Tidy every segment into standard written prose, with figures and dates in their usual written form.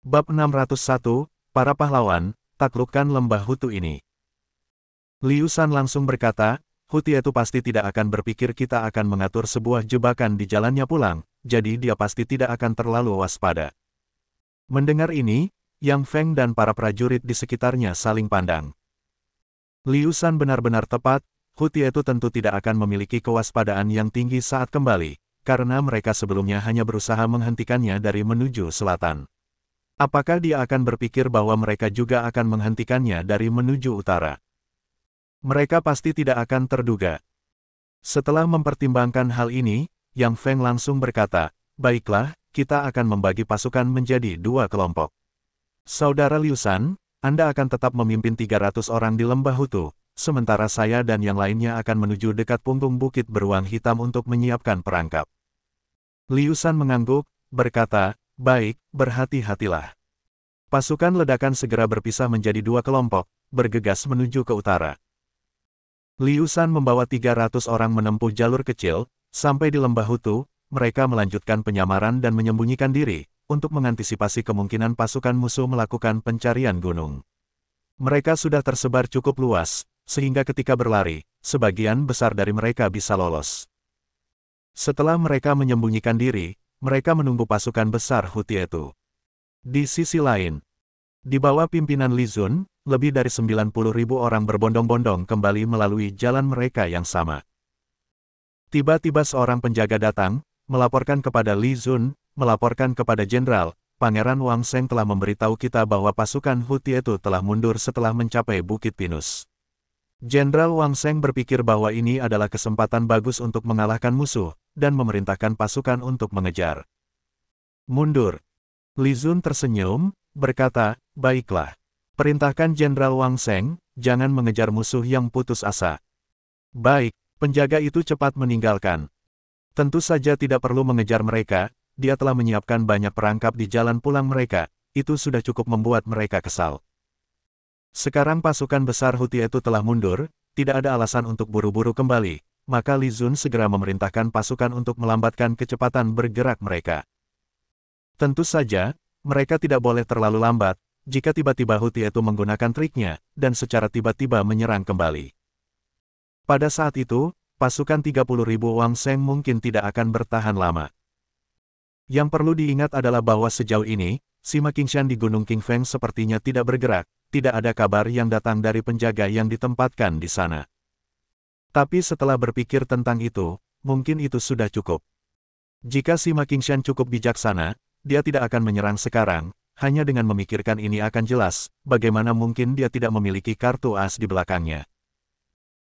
Bab 601, Para Pahlawan, taklukkan lembah Hutu ini. Liu Shan langsung berkata, Hutu itu pasti tidak akan berpikir kita akan mengatur sebuah jebakan di jalannya pulang, jadi dia pasti tidak akan terlalu waspada. Mendengar ini, Yang Feng dan para prajurit di sekitarnya saling pandang. Liu Shan benar-benar tepat, Hutu itu tentu tidak akan memiliki kewaspadaan yang tinggi saat kembali, karena mereka sebelumnya hanya berusaha menghentikannya dari menuju selatan. Apakah dia akan berpikir bahwa mereka juga akan menghentikannya dari menuju utara? Mereka pasti tidak akan terduga. Setelah mempertimbangkan hal ini, Yang Feng langsung berkata, baiklah, kita akan membagi pasukan menjadi dua kelompok. Saudara Liu Shan, Anda akan tetap memimpin 300 orang di lembah Hutu, sementara saya dan yang lainnya akan menuju dekat punggung bukit beruang hitam untuk menyiapkan perangkap. Liu Shan mengangguk, berkata, baik, berhati-hatilah. Pasukan ledakan segera berpisah menjadi dua kelompok, bergegas menuju ke utara. Liu Shan membawa 300 orang menempuh jalur kecil, sampai di lembah Hutu, mereka melanjutkan penyamaran dan menyembunyikan diri, untuk mengantisipasi kemungkinan pasukan musuh melakukan pencarian gunung. Mereka sudah tersebar cukup luas, sehingga ketika berlari, sebagian besar dari mereka bisa lolos. Setelah mereka menyembunyikan diri, mereka menunggu pasukan besar Hutu itu. Di sisi lain, di bawah pimpinan Li Zun, lebih dari 90.000 orang berbondong-bondong kembali melalui jalan mereka yang sama. Tiba-tiba seorang penjaga datang, melaporkan kepada Li Zun, melaporkan kepada Jenderal, Pangeran Wang Sheng telah memberitahu kita bahwa pasukan Hutu itu telah mundur setelah mencapai Bukit Pinus. Jenderal Wang Sheng berpikir bahwa ini adalah kesempatan bagus untuk mengalahkan musuh, dan memerintahkan pasukan untuk mengejar. Mundur. Li Zun tersenyum, berkata, baiklah. Perintahkan Jenderal Wang Sheng, jangan mengejar musuh yang putus asa. Baik, penjaga itu cepat meninggalkan. Tentu saja tidak perlu mengejar mereka, dia telah menyiapkan banyak perangkap di jalan pulang mereka, itu sudah cukup membuat mereka kesal. Sekarang pasukan besar Hutu itu telah mundur, tidak ada alasan untuk buru-buru kembali, maka Li Zun segera memerintahkan pasukan untuk melambatkan kecepatan bergerak mereka. Tentu saja, mereka tidak boleh terlalu lambat, jika tiba-tiba Hutu itu menggunakan triknya, dan secara tiba-tiba menyerang kembali. Pada saat itu, pasukan 30.000 Wang Sheng mungkin tidak akan bertahan lama. Yang perlu diingat adalah bahwa sejauh ini, Sima Qingshan di Gunung Qingfeng sepertinya tidak bergerak, tidak ada kabar yang datang dari penjaga yang ditempatkan di sana. Tapi setelah berpikir tentang itu, mungkin itu sudah cukup. Jika Sima Qingshan cukup bijaksana, dia tidak akan menyerang sekarang, hanya dengan memikirkan ini akan jelas, bagaimana mungkin dia tidak memiliki kartu as di belakangnya.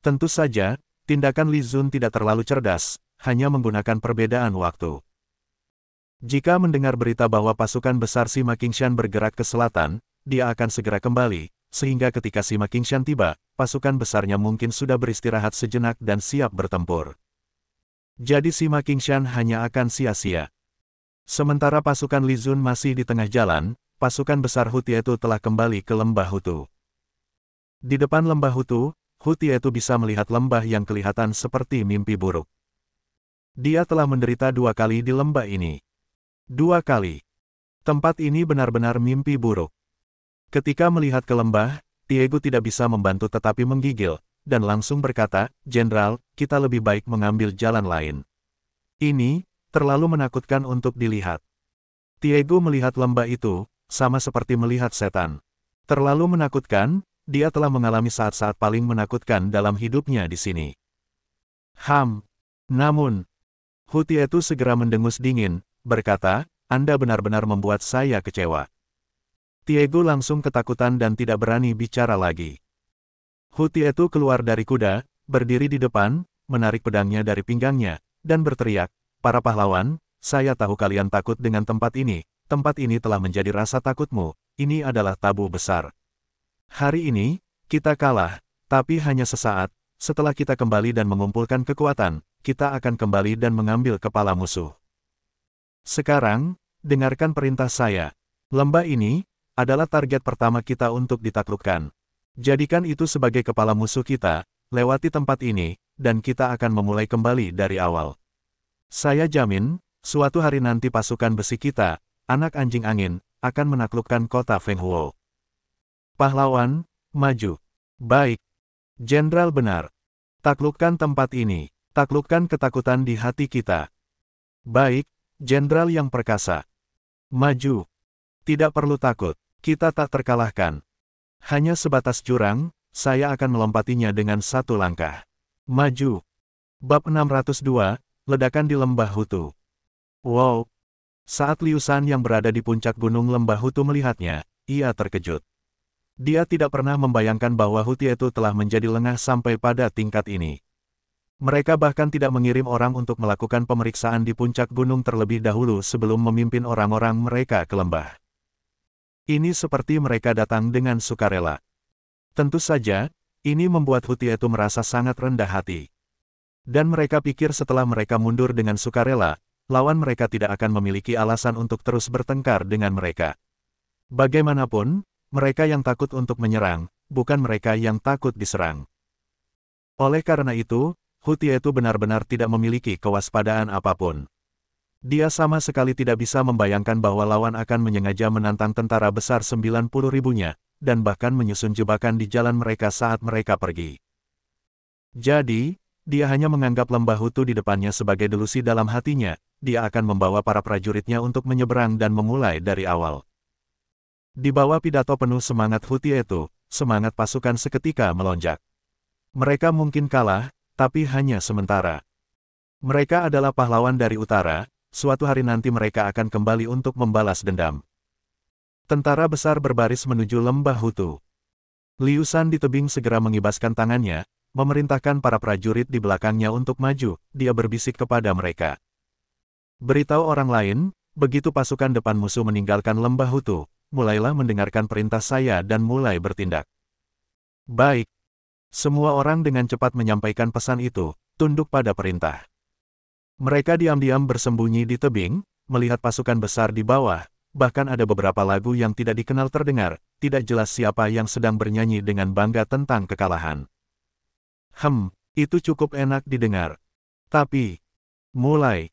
Tentu saja, tindakan Li Zun tidak terlalu cerdas, hanya menggunakan perbedaan waktu. Jika mendengar berita bahwa pasukan besar Sima Qingshan bergerak ke selatan, dia akan segera kembali, sehingga ketika Sima Qingshan tiba, pasukan besarnya mungkin sudah beristirahat sejenak dan siap bertempur. Jadi Sima Qingshan hanya akan sia-sia. Sementara pasukan Li Zun masih di tengah jalan, pasukan besar Hutu itu telah kembali ke lembah Hutu. Di depan lembah Hutu, Hutu itu bisa melihat lembah yang kelihatan seperti mimpi buruk. Dia telah menderita 2 kali di lembah ini. 2 kali. Tempat ini benar-benar mimpi buruk. Ketika melihat ke lembah, Tiegu tidak bisa membantu tetapi menggigil, dan langsung berkata, Jenderal, kita lebih baik mengambil jalan lain. Ini terlalu menakutkan untuk dilihat. Tiegu melihat lembah itu, sama seperti melihat setan. Terlalu menakutkan, dia telah mengalami saat-saat paling menakutkan dalam hidupnya di sini. Namun, Hutu itu segera mendengus dingin, berkata, Anda benar-benar membuat saya kecewa. Tiegu langsung ketakutan dan tidak berani bicara lagi. Hutu itu keluar dari kuda, berdiri di depan, menarik pedangnya dari pinggangnya, dan berteriak, para pahlawan, saya tahu kalian takut dengan tempat ini telah menjadi rasa takutmu, ini adalah tabu besar. Hari ini, kita kalah, tapi hanya sesaat, setelah kita kembali dan mengumpulkan kekuatan, kita akan kembali dan mengambil kepala musuh. Sekarang, dengarkan perintah saya. Lembah ini adalah target pertama kita untuk ditaklukkan. Jadikan itu sebagai kepala musuh kita, lewati tempat ini, dan kita akan memulai kembali dari awal. Saya jamin, suatu hari nanti pasukan besi kita, anak anjing angin, akan menaklukkan kota Fenghuo. Pahlawan, maju. Baik. Jenderal benar. Taklukkan tempat ini. Taklukkan ketakutan di hati kita. Baik, Jenderal yang perkasa. Maju. Tidak perlu takut. Kita tak terkalahkan. Hanya sebatas jurang, saya akan melompatinya dengan satu langkah. Maju. Bab 602, Ledakan di Lembah Hutu. Wow. Saat Liu Shan yang berada di puncak gunung Lembah Hutu melihatnya, ia terkejut. Dia tidak pernah membayangkan bahwa Huti itu telah menjadi lengah sampai pada tingkat ini. Mereka bahkan tidak mengirim orang untuk melakukan pemeriksaan di puncak gunung terlebih dahulu sebelum memimpin orang-orang mereka ke lembah. Ini seperti mereka datang dengan sukarela. Tentu saja, ini membuat Huti itu merasa sangat rendah hati. Dan mereka pikir setelah mereka mundur dengan sukarela, lawan mereka tidak akan memiliki alasan untuk terus bertengkar dengan mereka. Bagaimanapun, mereka yang takut untuk menyerang, bukan mereka yang takut diserang. Oleh karena itu, Huti itu benar-benar tidak memiliki kewaspadaan apapun. Dia sama sekali tidak bisa membayangkan bahwa lawan akan menyengaja menantang tentara besar 90.000-nya, dan bahkan menyusun jebakan di jalan mereka saat mereka pergi. Jadi, dia hanya menganggap lembah Hutu di depannya sebagai delusi dalam hatinya, dia akan membawa para prajuritnya untuk menyeberang dan memulai dari awal. Di bawah pidato penuh semangat Huti itu, semangat pasukan seketika melonjak. Mereka mungkin kalah, tapi hanya sementara. Mereka adalah pahlawan dari utara, suatu hari nanti mereka akan kembali untuk membalas dendam. Tentara besar berbaris menuju lembah Hutu. Liu Shan di tebing segera mengibaskan tangannya, memerintahkan para prajurit di belakangnya untuk maju, dia berbisik kepada mereka. Beritahu orang lain, begitu pasukan depan musuh meninggalkan lembah Hutu, mulailah mendengarkan perintah saya dan mulai bertindak. Baik. Semua orang dengan cepat menyampaikan pesan itu, tunduk pada perintah. Mereka diam-diam bersembunyi di tebing, melihat pasukan besar di bawah, bahkan ada beberapa lagu yang tidak dikenal terdengar, tidak jelas siapa yang sedang bernyanyi dengan bangga tentang kekalahan. Itu cukup enak didengar. Tapi, mulai.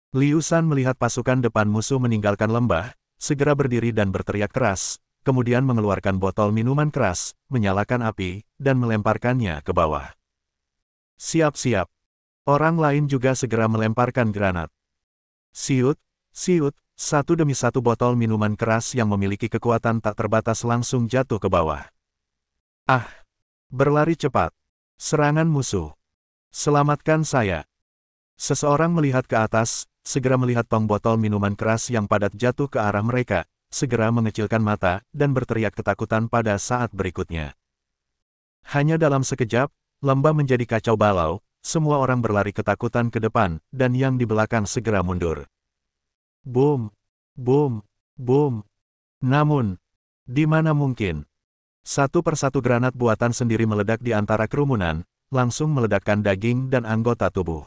Liu Shan melihat pasukan depan musuh meninggalkan lembah, segera berdiri dan berteriak keras, kemudian mengeluarkan botol minuman keras, menyalakan api, dan melemparkannya ke bawah. Siap-siap. Orang lain juga segera melemparkan granat. Siut, siut, satu demi satu botol minuman keras yang memiliki kekuatan tak terbatas langsung jatuh ke bawah. Berlari cepat. Serangan musuh. Selamatkan saya. Seseorang melihat ke atas, segera melihat tong botol minuman keras yang padat jatuh ke arah mereka, segera mengecilkan mata, dan berteriak ketakutan pada saat berikutnya. Hanya dalam sekejap, lembah menjadi kacau balau, semua orang berlari ketakutan ke depan, dan yang di belakang segera mundur. Boom! Boom! Boom! Namun, di mana mungkin? Satu persatu granat buatan sendiri meledak di antara kerumunan, langsung meledakkan daging dan anggota tubuh.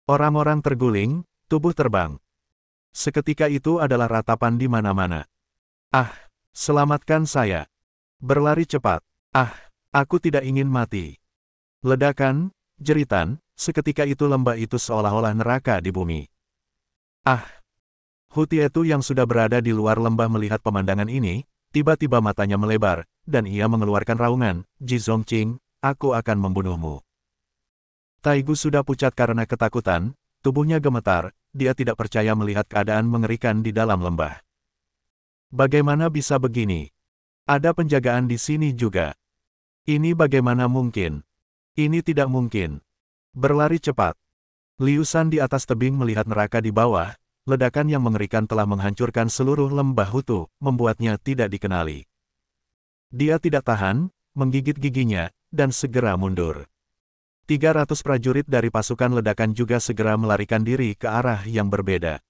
Orang-orang terguling, tubuh terbang. Seketika itu adalah ratapan di mana-mana. Selamatkan saya. Berlari cepat. Aku tidak ingin mati. Ledakan, jeritan, seketika itu lembah itu seolah-olah neraka di bumi. Huti itu yang sudah berada di luar lembah melihat pemandangan ini, tiba-tiba matanya melebar, dan ia mengeluarkan raungan, Ji Zongqing, aku akan membunuhmu. Taigu sudah pucat karena ketakutan, tubuhnya gemetar, dia tidak percaya melihat keadaan mengerikan di dalam lembah. Bagaimana bisa begini? Ada penjagaan di sini juga. Ini bagaimana mungkin? Ini tidak mungkin. Berlari cepat. Liu Shan di atas tebing melihat neraka di bawah, ledakan yang mengerikan telah menghancurkan seluruh lembah Hutu, membuatnya tidak dikenali. Dia tidak tahan, menggigit giginya, dan segera mundur. 300 prajurit dari pasukan ledakan juga segera melarikan diri ke arah yang berbeda.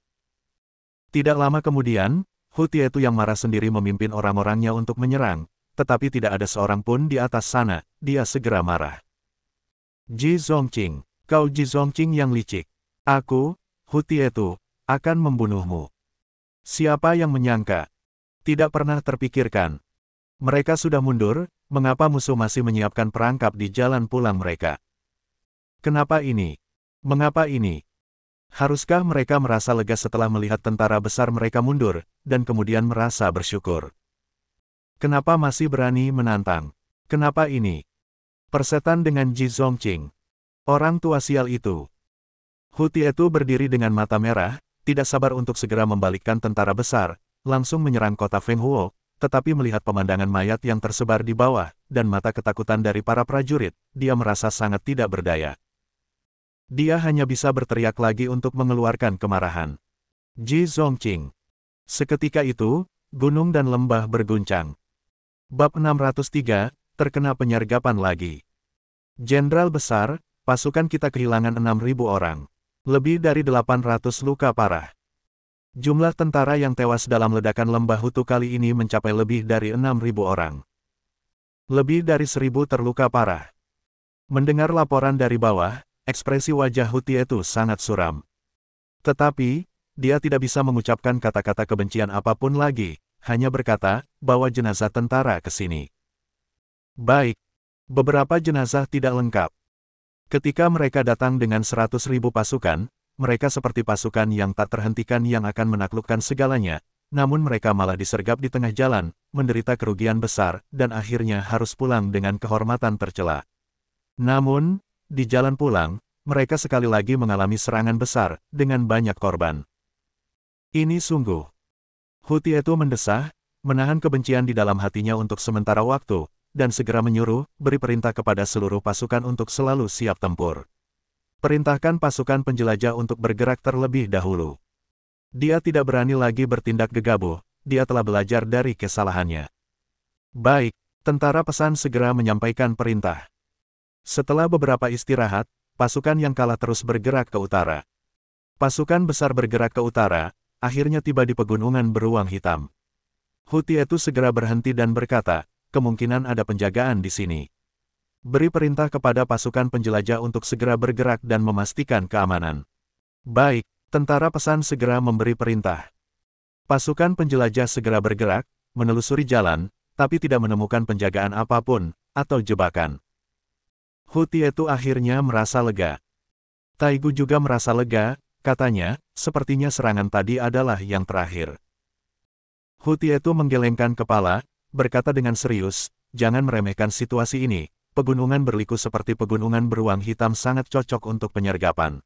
Tidak lama kemudian, Huti itu yang marah sendiri memimpin orang-orangnya untuk menyerang, tetapi tidak ada seorang pun di atas sana, dia segera marah. Ji Zongqing, kau Ji Zongqing yang licik. Aku, Huti itu, akan membunuhmu. Siapa yang menyangka? Tidak pernah terpikirkan. Mereka sudah mundur, mengapa musuh masih menyiapkan perangkap di jalan pulang mereka? Kenapa ini? Mengapa ini? Haruskah mereka merasa lega setelah melihat tentara besar mereka mundur, dan kemudian merasa bersyukur? Kenapa masih berani menantang? Kenapa ini? Persetan dengan Ji Zongqing. Orang tua sial itu. Hu Tietu berdiri dengan mata merah, tidak sabar untuk segera membalikkan tentara besar, langsung menyerang kota Feng Huo, tetapi melihat pemandangan mayat yang tersebar di bawah, dan mata ketakutan dari para prajurit, dia merasa sangat tidak berdaya. Dia hanya bisa berteriak lagi untuk mengeluarkan kemarahan. Ji Zongqing. Seketika itu, gunung dan lembah berguncang. Bab 603, terkena penyergapan lagi. Jenderal besar, pasukan kita kehilangan 6.000 orang. Lebih dari 800 luka parah. Jumlah tentara yang tewas dalam ledakan lembah Hutu kali ini mencapai lebih dari 6.000 orang. Lebih dari 1.000 terluka parah. Mendengar laporan dari bawah, ekspresi wajah Hu Tietu sangat suram. Tetapi, dia tidak bisa mengucapkan kata-kata kebencian apapun lagi, hanya berkata, bawa jenazah tentara ke sini. Baik. Beberapa jenazah tidak lengkap. Ketika mereka datang dengan 100.000 pasukan, mereka seperti pasukan yang tak terhentikan yang akan menaklukkan segalanya, namun mereka malah disergap di tengah jalan, menderita kerugian besar, dan akhirnya harus pulang dengan kehormatan tercela. Namun, di jalan pulang, mereka sekali lagi mengalami serangan besar, dengan banyak korban. Ini sungguh. Hu Tietu mendesah, menahan kebencian di dalam hatinya untuk sementara waktu, dan segera menyuruh, beri perintah kepada seluruh pasukan untuk selalu siap tempur. Perintahkan pasukan penjelajah untuk bergerak terlebih dahulu. Dia tidak berani lagi bertindak gegabah, dia telah belajar dari kesalahannya. Baik, tentara pesan segera menyampaikan perintah. Setelah beberapa istirahat, pasukan yang kalah terus bergerak ke utara. Pasukan besar bergerak ke utara, akhirnya tiba di pegunungan beruang hitam. Hu Tietu segera berhenti dan berkata, kemungkinan ada penjagaan di sini. Beri perintah kepada pasukan penjelajah untuk segera bergerak dan memastikan keamanan. Baik, tentara pesan segera memberi perintah. Pasukan penjelajah segera bergerak, menelusuri jalan, tapi tidak menemukan penjagaan apapun, atau jebakan. Hu Tietu akhirnya merasa lega. Taigu juga merasa lega, katanya, sepertinya serangan tadi adalah yang terakhir. Hu Tietu menggelengkan kepala, berkata dengan serius, jangan meremehkan situasi ini, pegunungan berliku seperti pegunungan beruang hitam sangat cocok untuk penyergapan.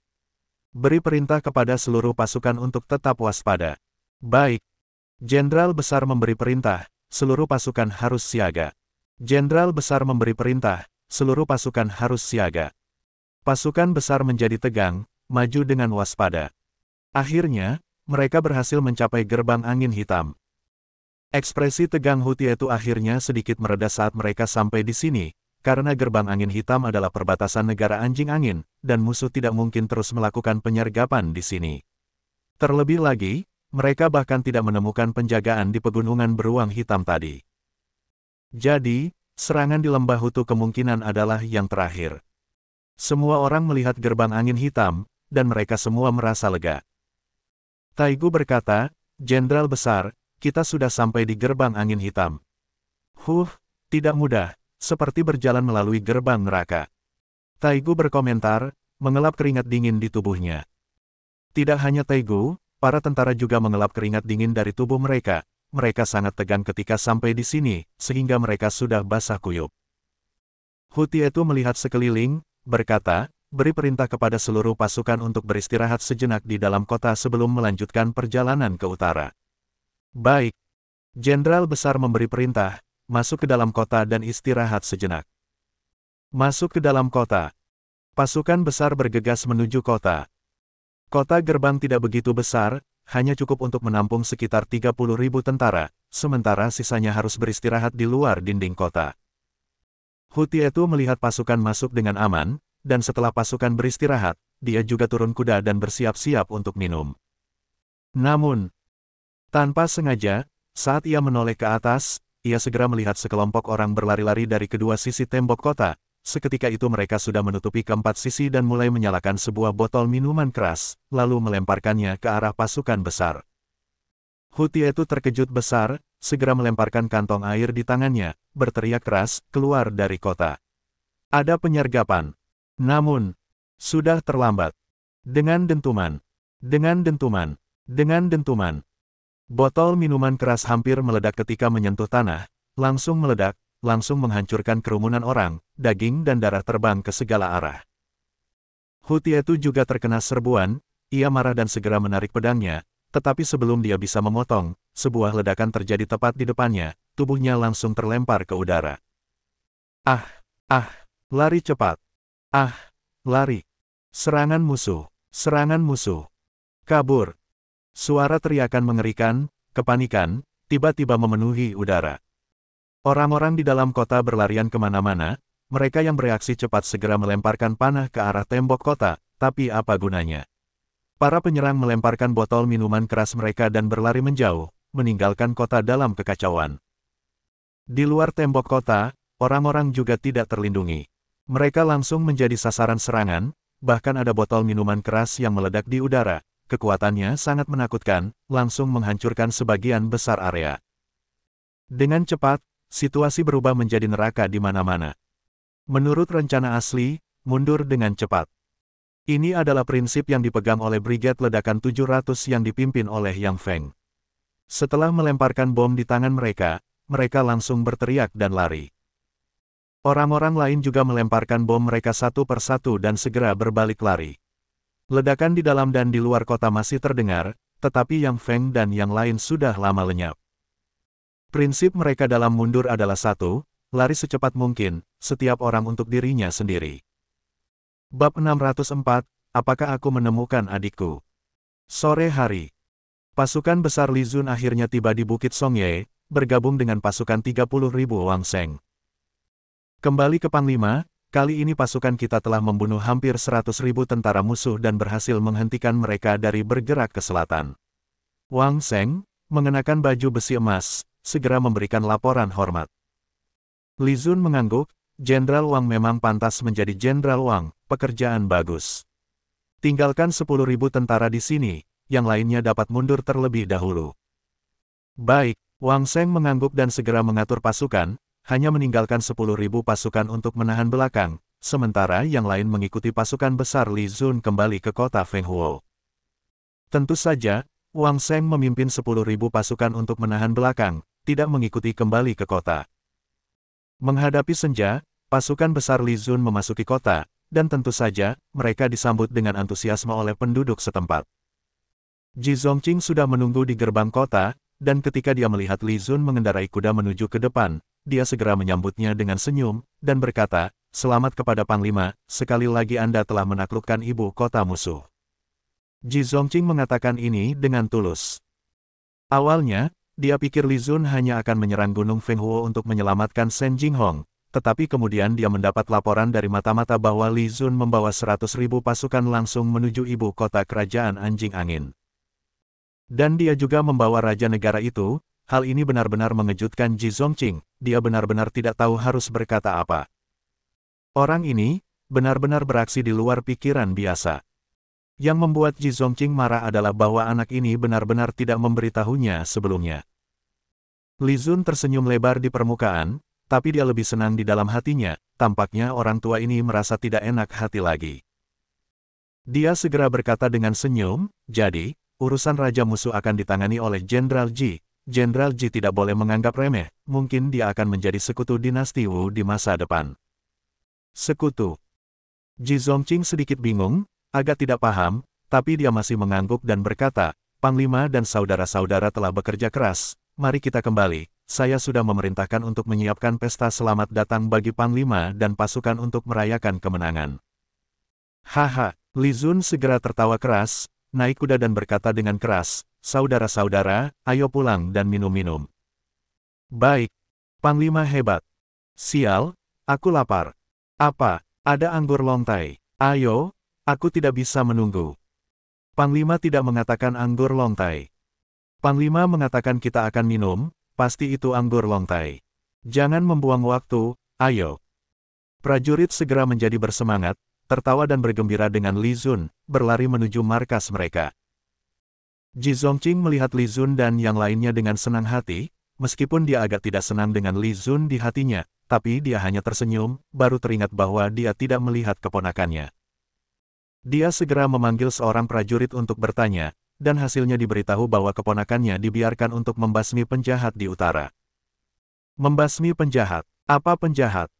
Beri perintah kepada seluruh pasukan untuk tetap waspada. Baik. Jenderal besar memberi perintah, seluruh pasukan harus siaga. Jenderal besar memberi perintah, seluruh pasukan harus siaga. Pasukan besar menjadi tegang, maju dengan waspada. Akhirnya, mereka berhasil mencapai gerbang angin hitam. Ekspresi tegang Hu Tietu akhirnya sedikit mereda saat mereka sampai di sini, karena gerbang angin hitam adalah perbatasan negara anjing angin, dan musuh tidak mungkin terus melakukan penyergapan di sini. Terlebih lagi, mereka bahkan tidak menemukan penjagaan di pegunungan beruang hitam tadi. Jadi, serangan di lembah Hutu kemungkinan adalah yang terakhir. Semua orang melihat gerbang angin hitam, dan mereka semua merasa lega. Taigu berkata, Jenderal besar, kita sudah sampai di gerbang angin hitam. Tidak mudah, seperti berjalan melalui gerbang neraka. Taigu berkomentar, mengelap keringat dingin di tubuhnya. Tidak hanya Taigu, para tentara juga mengelap keringat dingin dari tubuh mereka. Mereka sangat tegang ketika sampai di sini, sehingga mereka sudah basah kuyup. Hu Tietu melihat sekeliling, berkata, beri perintah kepada seluruh pasukan untuk beristirahat sejenak di dalam kota sebelum melanjutkan perjalanan ke utara. Baik. Jenderal besar memberi perintah, masuk ke dalam kota dan istirahat sejenak. Masuk ke dalam kota. Pasukan besar bergegas menuju kota. Kota gerbang tidak begitu besar, hanya cukup untuk menampung sekitar 30.000 tentara, sementara sisanya harus beristirahat di luar dinding kota. Hu Tietu melihat pasukan masuk dengan aman, dan setelah pasukan beristirahat, dia juga turun kuda dan bersiap-siap untuk minum. Namun, tanpa sengaja, saat ia menoleh ke atas, ia segera melihat sekelompok orang berlari-lari dari kedua sisi tembok kota. Seketika itu mereka sudah menutupi keempat sisi dan mulai menyalakan sebuah botol minuman keras, lalu melemparkannya ke arah pasukan besar. Hu Tietu terkejut besar, segera melemparkan kantong air di tangannya, berteriak keras, keluar dari kota. Ada penyergapan. Namun, sudah terlambat. Dengan dentuman, Dengan dentuman. Botol minuman keras hampir meledak ketika menyentuh tanah, langsung meledak, langsung menghancurkan kerumunan orang, daging dan darah terbang ke segala arah. Hutietu juga terkena serbuan, ia marah dan segera menarik pedangnya, tetapi sebelum dia bisa memotong, sebuah ledakan terjadi tepat di depannya, tubuhnya langsung terlempar ke udara. Ah! Ah! Lari cepat! Ah! Lari! Serangan musuh! Serangan musuh! Kabur! Suara teriakan mengerikan, kepanikan, tiba-tiba memenuhi udara. Orang-orang di dalam kota berlarian kemana-mana, mereka yang bereaksi cepat segera melemparkan panah ke arah tembok kota, tapi apa gunanya? Para penyerang melemparkan botol minuman keras mereka dan berlari menjauh, meninggalkan kota dalam kekacauan. Di luar tembok kota, orang-orang juga tidak terlindungi. Mereka langsung menjadi sasaran serangan, bahkan ada botol minuman keras yang meledak di udara. Kekuatannya sangat menakutkan, langsung menghancurkan sebagian besar area. Dengan cepat, situasi berubah menjadi neraka di mana-mana. Menurut rencana asli, mundur dengan cepat. Ini adalah prinsip yang dipegang oleh Brigade Ledakan 700 yang dipimpin oleh Yang Feng. Setelah melemparkan bom di tangan mereka, mereka langsung berteriak dan lari. Orang-orang lain juga melemparkan bom mereka satu persatu dan segera berbalik lari. Ledakan di dalam dan di luar kota masih terdengar, tetapi Yang Feng dan yang lain sudah lama lenyap. Prinsip mereka dalam mundur adalah satu, lari secepat mungkin, setiap orang untuk dirinya sendiri. Bab 604, apakah aku menemukan adikku? Sore hari. Pasukan besar Li Zun akhirnya tiba di Bukit Songye, bergabung dengan pasukan 30.000 Wang Sheng. Kembali ke Panglima. Kali ini pasukan kita telah membunuh hampir 100.000 tentara musuh dan berhasil menghentikan mereka dari bergerak ke selatan. Wang Sheng, mengenakan baju besi emas, segera memberikan laporan hormat. Li Zun mengangguk, Jenderal Wang memang pantas menjadi Jenderal Wang, pekerjaan bagus. Tinggalkan 10.000 tentara di sini, yang lainnya dapat mundur terlebih dahulu. Baik, Wang Sheng mengangguk dan segera mengatur pasukan, hanya meninggalkan 10.000 pasukan untuk menahan belakang, sementara yang lain mengikuti pasukan besar Li Zun kembali ke kota Fenghuo. Tentu saja, Wang Sheng memimpin 10.000 pasukan untuk menahan belakang, tidak mengikuti kembali ke kota. Menghadapi senja, pasukan besar Li Zun memasuki kota, dan tentu saja, mereka disambut dengan antusiasme oleh penduduk setempat. Ji Zongqing sudah menunggu di gerbang kota, dan ketika dia melihat Li Zun mengendarai kuda menuju ke depan, dia segera menyambutnya dengan senyum, dan berkata, "Selamat kepada Panglima, sekali lagi Anda telah menaklukkan ibu kota musuh." Ji Zongqing mengatakan ini dengan tulus. Awalnya, dia pikir Li Zun hanya akan menyerang Gunung Fenghuo untuk menyelamatkan Shen Jinghong, tetapi kemudian dia mendapat laporan dari mata-mata bahwa Li Zun membawa 100.000 pasukan langsung menuju ibu kota kerajaan Anjing Angin. Dan dia juga membawa raja negara itu. Hal ini benar-benar mengejutkan Ji Zongqing, dia benar-benar tidak tahu harus berkata apa. Orang ini, benar-benar beraksi di luar pikiran biasa. Yang membuat Ji Zongqing marah adalah bahwa anak ini benar-benar tidak memberitahunya sebelumnya. Li Zun tersenyum lebar di permukaan, tapi dia lebih senang di dalam hatinya, tampaknya orang tua ini merasa tidak enak hati lagi. Dia segera berkata dengan senyum, "Jadi, urusan raja musuh akan ditangani oleh Jenderal Ji. Jenderal Ji tidak boleh menganggap remeh, mungkin dia akan menjadi sekutu dinasti Wu di masa depan." Sekutu. Ji Zongqing sedikit bingung, agak tidak paham, tapi dia masih mengangguk dan berkata, "Panglima dan saudara-saudara telah bekerja keras, mari kita kembali. Saya sudah memerintahkan untuk menyiapkan pesta selamat datang bagi Panglima dan pasukan untuk merayakan kemenangan." Haha, Li Zun segera tertawa keras, naik kuda dan berkata dengan keras, "Saudara-saudara, ayo pulang dan minum-minum." "Baik, Panglima hebat." "Sial, aku lapar." "Apa, ada anggur lontai?" "Ayo, aku tidak bisa menunggu." Panglima tidak mengatakan anggur lontai. Panglima mengatakan kita akan minum, pasti itu anggur lontai. Jangan membuang waktu, ayo. Prajurit segera menjadi bersemangat, tertawa dan bergembira dengan Li Zun, berlari menuju markas mereka. Ji Zongqing melihat Li Zun dan yang lainnya dengan senang hati, meskipun dia agak tidak senang dengan Li Zun di hatinya, tapi dia hanya tersenyum, baru teringat bahwa dia tidak melihat keponakannya. Dia segera memanggil seorang prajurit untuk bertanya, dan hasilnya diberitahu bahwa keponakannya dibiarkan untuk membasmi penjahat di utara. Membasmi penjahat? Apa penjahat?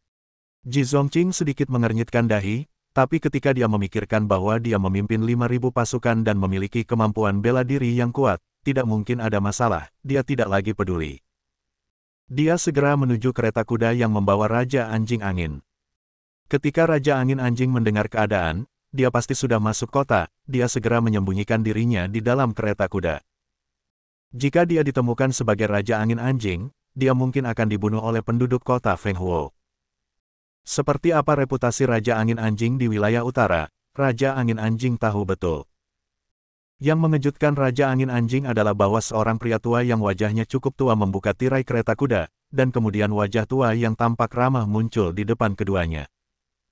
Ji Zongqing sedikit mengernyitkan dahi, tapi ketika dia memikirkan bahwa dia memimpin 5.000 pasukan dan memiliki kemampuan bela diri yang kuat, tidak mungkin ada masalah, dia tidak lagi peduli. Dia segera menuju kereta kuda yang membawa Raja Anjing Angin. Ketika Raja Angin Anjing mendengar keadaan, dia pasti sudah masuk kota, dia segera menyembunyikan dirinya di dalam kereta kuda. Jika dia ditemukan sebagai Raja Angin Anjing, dia mungkin akan dibunuh oleh penduduk kota Fenghuo. Seperti apa reputasi Raja Angin Anjing di wilayah utara, Raja Angin Anjing tahu betul. Yang mengejutkan Raja Angin Anjing adalah bahwa seorang pria tua yang wajahnya cukup tua membuka tirai kereta kuda, dan kemudian wajah tua yang tampak ramah muncul di depan keduanya.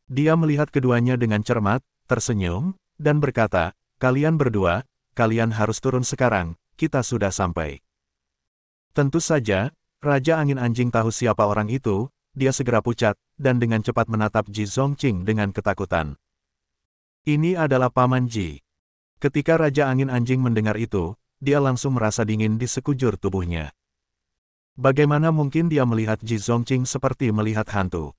Dia melihat keduanya dengan cermat, tersenyum, dan berkata, "Kalian berdua, kalian harus turun sekarang, kita sudah sampai." Tentu saja, Raja Angin Anjing tahu siapa orang itu. Dia segera pucat, dan dengan cepat menatap Ji Zongqing dengan ketakutan. Ini adalah Paman Ji. Ketika Raja Angin Anjing mendengar itu, dia langsung merasa dingin di sekujur tubuhnya. Bagaimana mungkin dia melihat Ji Zongqing seperti melihat hantu?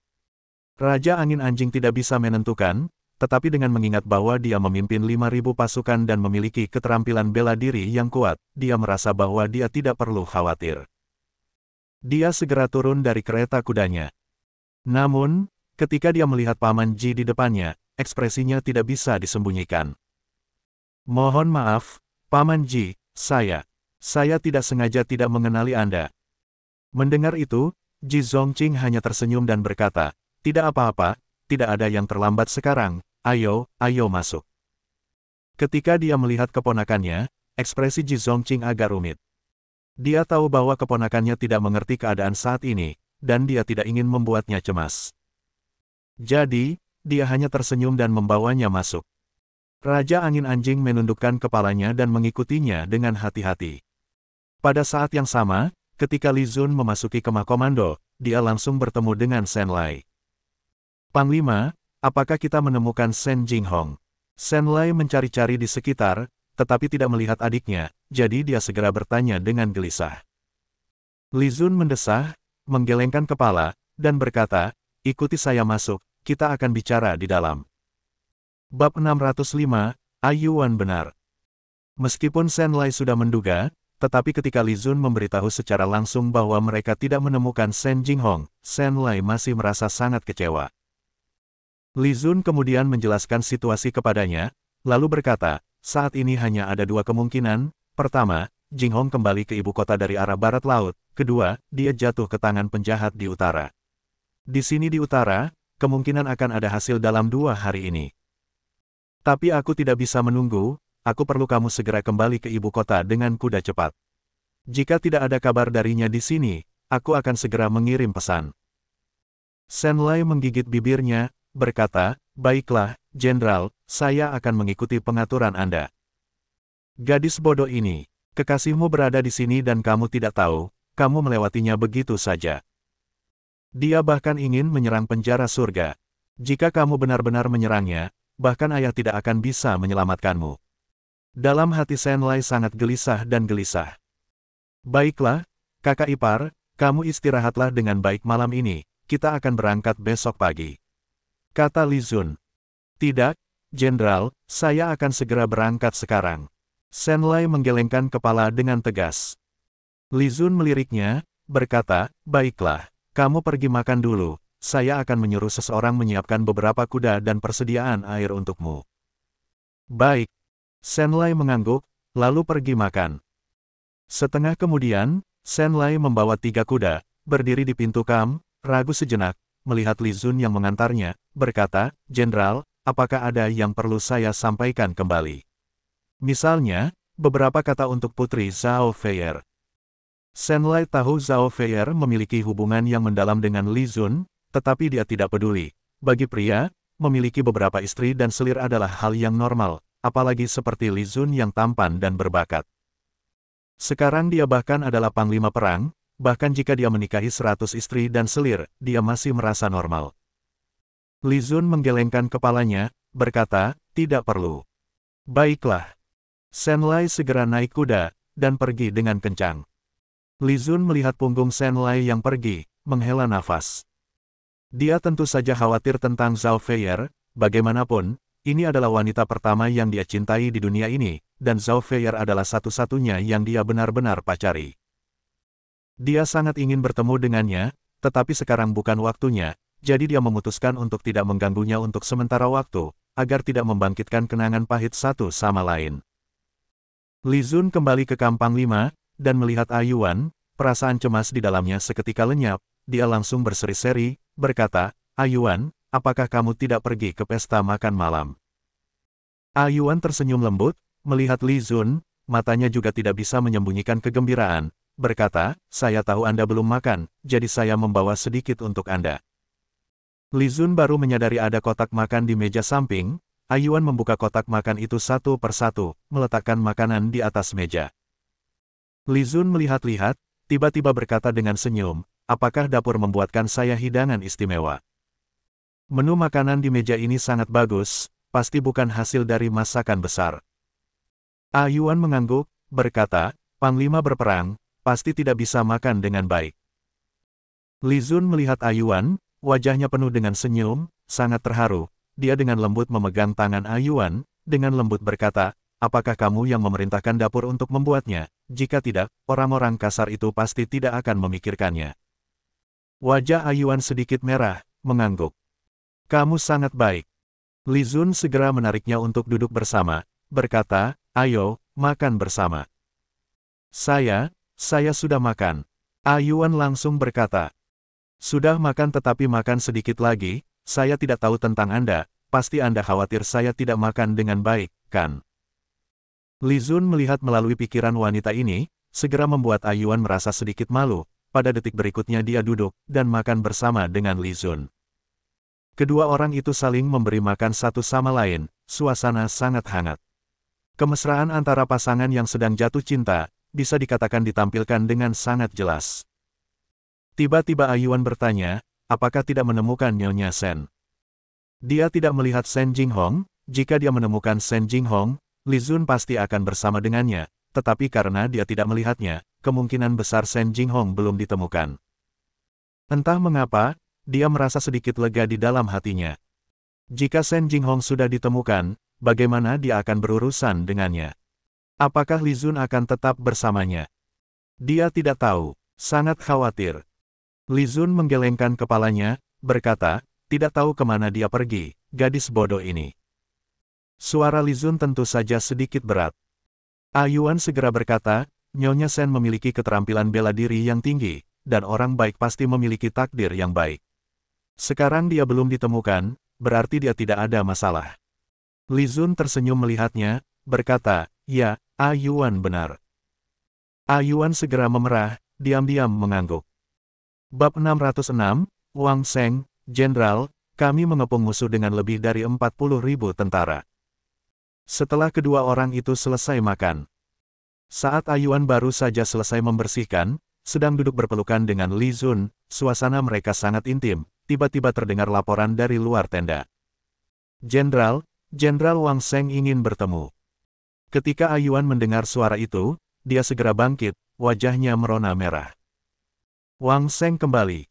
Raja Angin Anjing tidak bisa menentukan, tetapi dengan mengingat bahwa dia memimpin 5.000 pasukan dan memiliki keterampilan bela diri yang kuat, dia merasa bahwa dia tidak perlu khawatir. Dia segera turun dari kereta kudanya. Namun, ketika dia melihat Paman Ji di depannya, ekspresinya tidak bisa disembunyikan. "Mohon maaf, Paman Ji, saya tidak sengaja tidak mengenali Anda." Mendengar itu, Ji Zongqing hanya tersenyum dan berkata, "Tidak apa-apa, tidak ada yang terlambat sekarang, ayo masuk." Ketika dia melihat keponakannya, ekspresi Ji Zongqing agak rumit. Dia tahu bahwa keponakannya tidak mengerti keadaan saat ini, dan dia tidak ingin membuatnya cemas. Jadi, dia hanya tersenyum dan membawanya masuk. Raja Angin Anjing menundukkan kepalanya dan mengikutinya dengan hati-hati. Pada saat yang sama, ketika Li Zun memasuki kemah komando, dia langsung bertemu dengan Shen Lai. "Panglima, apakah kita menemukan Shen Jinghong?" Shen Lai mencari-cari di sekitar, tetapi tidak melihat adiknya, jadi dia segera bertanya dengan gelisah. Li Zun mendesah, menggelengkan kepala, dan berkata, "Ikuti saya masuk, kita akan bicara di dalam." Bab 605, Ayuan benar. Meskipun Shen Lai sudah menduga, tetapi ketika Li Zun memberitahu secara langsung bahwa mereka tidak menemukan Shen Jinghong, Shen Lai masih merasa sangat kecewa. Li Zun kemudian menjelaskan situasi kepadanya, lalu berkata, "Saat ini hanya ada dua kemungkinan. Pertama, Jinghong kembali ke ibu kota dari arah barat laut. Kedua, dia jatuh ke tangan penjahat di utara. Di sini di utara, kemungkinan akan ada hasil dalam 2 hari ini. Tapi aku tidak bisa menunggu, aku perlu kamu segera kembali ke ibu kota dengan kuda cepat. Jika tidak ada kabar darinya di sini, aku akan segera mengirim pesan." Shen Lai menggigit bibirnya, berkata, "Baiklah, Jenderal, saya akan mengikuti pengaturan Anda." "Gadis bodoh ini, kekasihmu berada di sini dan kamu tidak tahu, kamu melewatinya begitu saja. Dia bahkan ingin menyerang penjara surga. Jika kamu benar-benar menyerangnya, bahkan ayah tidak akan bisa menyelamatkanmu." Dalam hati Shen Lai sangat gelisah dan gelisah. "Baiklah, kakak ipar, kamu istirahatlah dengan baik malam ini, kita akan berangkat besok pagi," kata Li Zun. "Tidak, Jenderal, saya akan segera berangkat sekarang." Shen Lai menggelengkan kepala dengan tegas. Li Zun meliriknya, berkata, "Baiklah, kamu pergi makan dulu, saya akan menyuruh seseorang menyiapkan beberapa kuda dan persediaan air untukmu." "Baik." Shen Lai mengangguk, lalu pergi makan. Setengah kemudian, Shen Lai membawa 3 kuda, berdiri di pintu kamp, ragu sejenak, melihat Li Zun yang mengantarnya, berkata, "Jenderal, apakah ada yang perlu saya sampaikan kembali? Misalnya, beberapa kata untuk Putri Zhao Feier." Shen Lai tahu Zhao Feier memiliki hubungan yang mendalam dengan Li Zun, tetapi dia tidak peduli. Bagi pria, memiliki beberapa istri dan selir adalah hal yang normal, apalagi seperti Li Zun yang tampan dan berbakat. Sekarang dia bahkan adalah panglima perang, bahkan jika dia menikahi 100 istri dan selir, dia masih merasa normal. Li Zun menggelengkan kepalanya, berkata, tidak perlu. Baiklah. Senlai segera naik kuda, dan pergi dengan kencang. Li Zun melihat punggung Senlai yang pergi, menghela nafas. Dia tentu saja khawatir tentang Zhao Feier, bagaimanapun, ini adalah wanita pertama yang dia cintai di dunia ini, dan Zhao Feier adalah satu-satunya yang dia benar-benar pacari. Dia sangat ingin bertemu dengannya, tetapi sekarang bukan waktunya, jadi dia memutuskan untuk tidak mengganggunya untuk sementara waktu, agar tidak membangkitkan kenangan pahit satu sama lain. Li Zun kembali ke Kampang 5, dan melihat Ayuan, perasaan cemas di dalamnya seketika lenyap, dia langsung berseri-seri, berkata, Ayuan, apakah kamu tidak pergi ke pesta makan malam? Ayuan tersenyum lembut, melihat Li Zun, matanya juga tidak bisa menyembunyikan kegembiraan, berkata, saya tahu Anda belum makan, jadi saya membawa sedikit untuk Anda. Li Zun baru menyadari ada kotak makan di meja samping, Ayuan membuka kotak makan itu satu persatu, meletakkan makanan di atas meja. Li Zun melihat-lihat, tiba-tiba berkata dengan senyum, apakah dapur membuatkan saya hidangan istimewa? Menu makanan di meja ini sangat bagus, pasti bukan hasil dari masakan besar. Ayuan mengangguk, berkata, Panglima berperang, pasti tidak bisa makan dengan baik. Li Zun melihat Ayuan, wajahnya penuh dengan senyum, sangat terharu. Dia dengan lembut memegang tangan Ayuan, dengan lembut berkata, apakah kamu yang memerintahkan dapur untuk membuatnya? Jika tidak, orang-orang kasar itu pasti tidak akan memikirkannya. Wajah Ayuan sedikit merah, mengangguk. Kamu sangat baik. Li Zun segera menariknya untuk duduk bersama, berkata, ayo, makan bersama. Saya sudah makan. Ayuan langsung berkata, sudah makan tetapi makan sedikit lagi, saya tidak tahu tentang Anda, pasti Anda khawatir saya tidak makan dengan baik, kan? Li Zun melihat melalui pikiran wanita ini, segera membuat Ayuan merasa sedikit malu, pada detik berikutnya dia duduk, dan makan bersama dengan Li Zun. Kedua orang itu saling memberi makan satu sama lain, suasana sangat hangat. Kemesraan antara pasangan yang sedang jatuh cinta, bisa dikatakan ditampilkan dengan sangat jelas. Tiba-tiba Ayuan bertanya, apakah tidak menemukan Nyonya Sen? Dia tidak melihat Sen Jinghong, jika dia menemukan Sen Jinghong, Li Zun pasti akan bersama dengannya, tetapi karena dia tidak melihatnya, kemungkinan besar Sen Jinghong belum ditemukan. Entah mengapa, dia merasa sedikit lega di dalam hatinya. Jika Sen Jinghong sudah ditemukan, bagaimana dia akan berurusan dengannya? Apakah Li Zun akan tetap bersamanya? Dia tidak tahu, sangat khawatir. Li Zun menggelengkan kepalanya, berkata, tidak tahu kemana dia pergi, gadis bodoh ini. Suara Li Zun tentu saja sedikit berat. Ayuan segera berkata, Nyonya Sen memiliki keterampilan bela diri yang tinggi, dan orang baik pasti memiliki takdir yang baik. Sekarang dia belum ditemukan, berarti dia tidak ada masalah. Li Zun tersenyum melihatnya, berkata, ya, Ayuan benar. Ayuan segera memerah, diam-diam mengangguk. Bab 606, Wang Seng, Jenderal, kami mengepung musuh dengan lebih dari 40.000 tentara. Setelah kedua orang itu selesai makan. Saat Ayuan baru saja selesai membersihkan, sedang duduk berpelukan dengan Li Zun, suasana mereka sangat intim, tiba-tiba terdengar laporan dari luar tenda. Jenderal Wang Seng ingin bertemu. Ketika Ayuan mendengar suara itu, dia segera bangkit, wajahnya merona merah. Wang Seng kembali.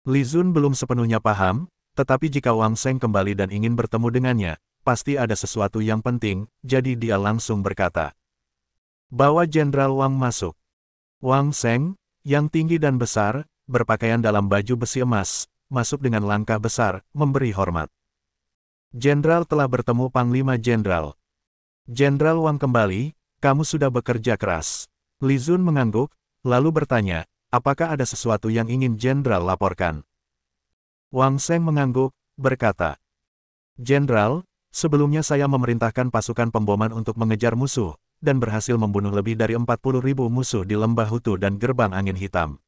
Li Zun belum sepenuhnya paham, tetapi jika Wang Seng kembali dan ingin bertemu dengannya, pasti ada sesuatu yang penting, jadi dia langsung berkata. Bawa Jenderal Wang masuk. Wang Seng, yang tinggi dan besar, berpakaian dalam baju besi emas, masuk dengan langkah besar, memberi hormat. Jenderal telah bertemu Panglima Jenderal. Jenderal Wang kembali, kamu sudah bekerja keras. Li Zun mengangguk, lalu bertanya, apakah ada sesuatu yang ingin Jenderal laporkan? Wang Seng mengangguk, berkata, Jenderal, sebelumnya saya memerintahkan pasukan pemboman untuk mengejar musuh, dan berhasil membunuh lebih dari 40.000 musuh di Lembah Hutu dan Gerbang Angin Hitam.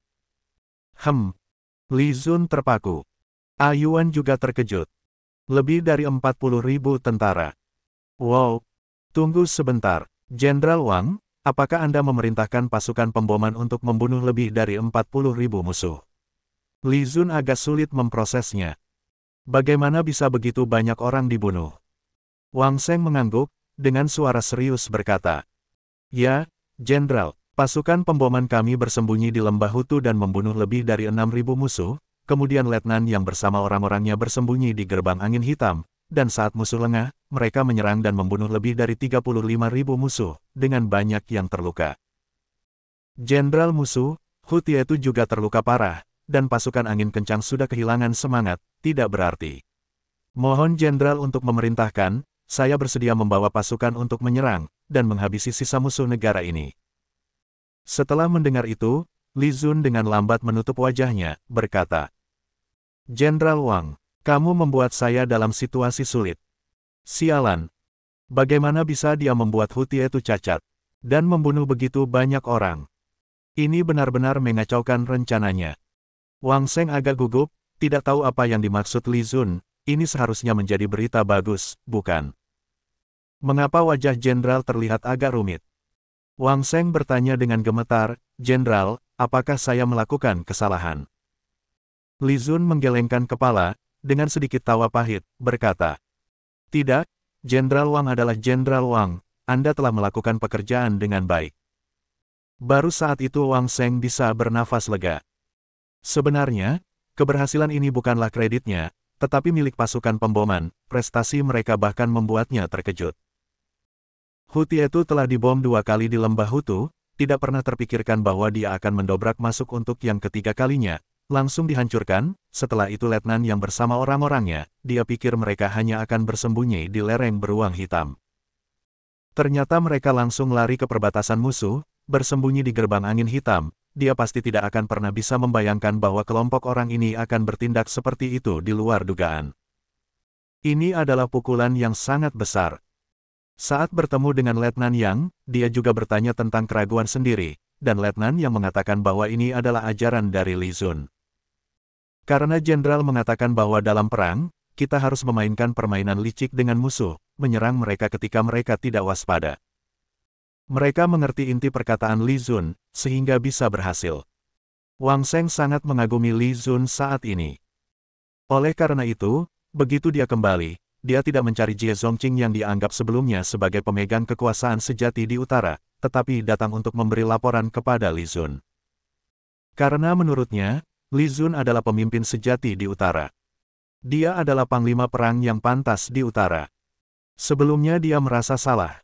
Li Zun terpaku. Ayuan juga terkejut. Lebih dari 40.000 tentara. Wow, tunggu sebentar, Jenderal Wang, apakah Anda memerintahkan pasukan pemboman untuk membunuh lebih dari 40.000 musuh? Li Zun agak sulit memprosesnya. Bagaimana bisa begitu banyak orang dibunuh? Wang Sheng mengangguk, dengan suara serius berkata, "Ya, Jenderal, pasukan pemboman kami bersembunyi di lembah Hutu dan membunuh lebih dari 6.000 musuh, kemudian letnan yang bersama orang-orangnya bersembunyi di gerbang angin hitam, dan saat musuh lengah, mereka menyerang dan membunuh lebih dari 35.000 musuh, dengan banyak yang terluka. Jenderal musuh, Hutietu juga terluka parah, dan pasukan angin kencang sudah kehilangan semangat, tidak berarti. Mohon Jenderal untuk memerintahkan, saya bersedia membawa pasukan untuk menyerang, dan menghabisi sisa musuh negara ini." Setelah mendengar itu, Li Zun dengan lambat menutup wajahnya, berkata, "Jenderal Wang, kamu membuat saya dalam situasi sulit. Sialan, bagaimana bisa dia membuat Hutietu cacat, dan membunuh begitu banyak orang? Ini benar-benar mengacaukan rencananya." Wang Sheng agak gugup, tidak tahu apa yang dimaksud Li Zun. Ini seharusnya menjadi berita bagus, bukan? Mengapa wajah Jenderal terlihat agak rumit? Wang Sheng bertanya dengan gemetar, "Jenderal, apakah saya melakukan kesalahan?" Li Zun menggelengkan kepala, dengan sedikit tawa pahit, berkata, "Tidak, Jenderal Wang adalah Jenderal Wang, Anda telah melakukan pekerjaan dengan baik." Baru saat itu Wang Sheng bisa bernafas lega. Sebenarnya, keberhasilan ini bukanlah kreditnya, tetapi milik pasukan pemboman. Prestasi mereka bahkan membuatnya terkejut. Hutietu telah dibom 2 kali di lembah Hutu, tidak pernah terpikirkan bahwa dia akan mendobrak masuk untuk yang ketiga kalinya, langsung dihancurkan. Setelah itu letnan yang bersama orang-orangnya, dia pikir mereka hanya akan bersembunyi di lereng beruang hitam. Ternyata mereka langsung lari ke perbatasan musuh, bersembunyi di gerbang angin hitam. Dia pasti tidak akan pernah bisa membayangkan bahwa kelompok orang ini akan bertindak seperti itu di luar dugaan. Ini adalah pukulan yang sangat besar. Saat bertemu dengan Letnan Yang, dia juga bertanya tentang keraguan sendiri, dan Letnan Yang mengatakan bahwa ini adalah ajaran dari Li Zun. Karena Jenderal mengatakan bahwa dalam perang, kita harus memainkan permainan licik dengan musuh, menyerang mereka ketika mereka tidak waspada. Mereka mengerti inti perkataan Li Zun, sehingga bisa berhasil. Wang Sheng sangat mengagumi Li Zun saat ini. Oleh karena itu, begitu dia kembali, dia tidak mencari Jie Zongqing yang dianggap sebelumnya sebagai pemegang kekuasaan sejati di utara, tetapi datang untuk memberi laporan kepada Li Zun. Karena menurutnya, Li Zun adalah pemimpin sejati di utara. Dia adalah panglima perang yang pantas di utara. Sebelumnya dia merasa salah.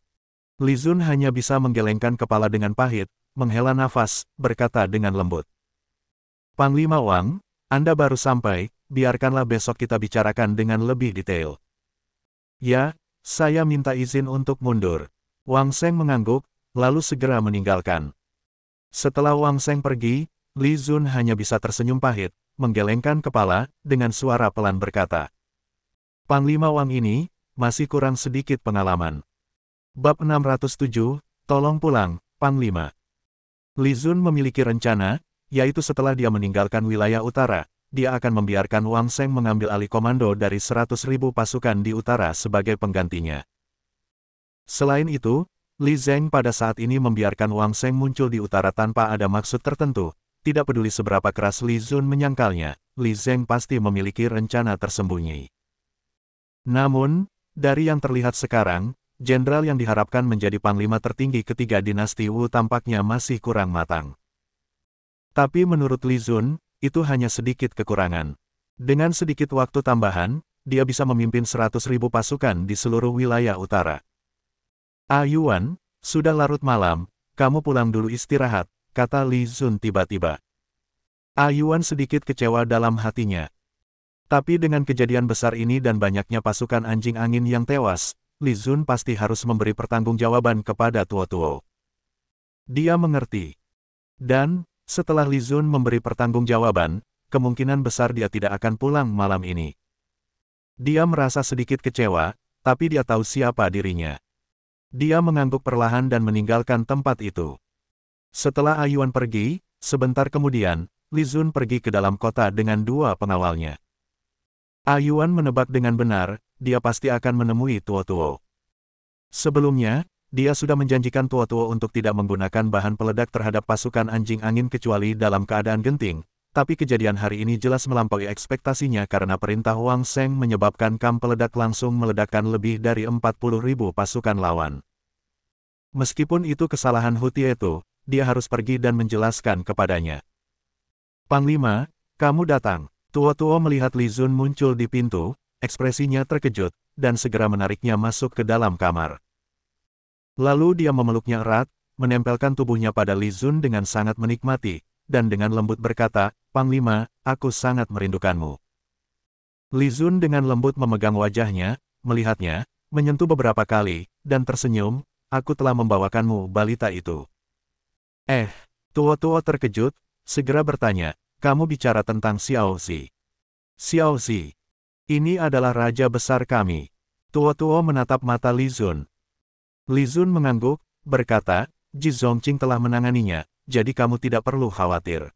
Li Zun hanya bisa menggelengkan kepala dengan pahit, menghela nafas, berkata dengan lembut. "Panglima Wang, Anda baru sampai, biarkanlah besok kita bicarakan dengan lebih detail." "Ya, saya minta izin untuk mundur." Wang Sheng mengangguk, lalu segera meninggalkan. Setelah Wang Sheng pergi, Li Zun hanya bisa tersenyum pahit, menggelengkan kepala, dengan suara pelan berkata, "Panglima Wang ini, masih kurang sedikit pengalaman." Bab 607, Tolong pulang, Panglima. Li Zun memiliki rencana, yaitu setelah dia meninggalkan wilayah utara, dia akan membiarkan Wang Sheng mengambil alih komando dari 100.000 pasukan di utara sebagai penggantinya. Selain itu, Li Zeng pada saat ini membiarkan Wang Sheng muncul di utara tanpa ada maksud tertentu. Tidak peduli seberapa keras Li Zun menyangkalnya, Li Zeng pasti memiliki rencana tersembunyi. Namun, dari yang terlihat sekarang, Jenderal yang diharapkan menjadi panglima tertinggi ketiga dinasti Wu tampaknya masih kurang matang. Tapi menurut Li Zun, itu hanya sedikit kekurangan. Dengan sedikit waktu tambahan, dia bisa memimpin 100.000 pasukan di seluruh wilayah utara. "Yuan, sudah larut malam, kamu pulang dulu istirahat," kata Li Zun tiba-tiba. Yuan sedikit kecewa dalam hatinya. Tapi dengan kejadian besar ini dan banyaknya pasukan anjing angin yang tewas, Li Zun pasti harus memberi pertanggungjawaban kepada Tuo-Tuo. Dia mengerti. Dan, setelah Li Zun memberi pertanggungjawaban, kemungkinan besar dia tidak akan pulang malam ini. Dia merasa sedikit kecewa, tapi dia tahu siapa dirinya. Dia mengangguk perlahan dan meninggalkan tempat itu. Setelah Yuan pergi, sebentar kemudian, Li Zun pergi ke dalam kota dengan 2 pengawalnya. Yuan menebak dengan benar, dia pasti akan menemui Tuo-Tuo. Sebelumnya, dia sudah menjanjikan Tuo-Tuo untuk tidak menggunakan bahan peledak terhadap pasukan anjing angin kecuali dalam keadaan genting, Tapi kejadian hari ini jelas melampaui ekspektasinya karena perintah Wang Sheng menyebabkan kam peledak langsung meledakkan lebih dari 40.000 pasukan lawan. Meskipun itu kesalahan Hu Tieto, dia harus pergi dan menjelaskan kepadanya. Panglima, kamu datang. Tuo-Tuo melihat Li Zun muncul di pintu, ekspresinya terkejut, dan segera menariknya masuk ke dalam kamar. Lalu dia memeluknya erat, menempelkan tubuhnya pada Li Zun dengan sangat menikmati, dan dengan lembut berkata, Panglima, aku sangat merindukanmu. Li Zun dengan lembut memegang wajahnya, melihatnya, menyentuh beberapa kali, dan tersenyum, aku telah membawakanmu balita itu. Tuo-Tuo terkejut, segera bertanya, kamu bicara tentang Xiao Zi. Xiao Zi. Ini adalah raja besar kami. Tuo-Tuo menatap mata Li Zun. Li Zun mengangguk, berkata, Ji Zongqing telah menanganinya, jadi kamu tidak perlu khawatir.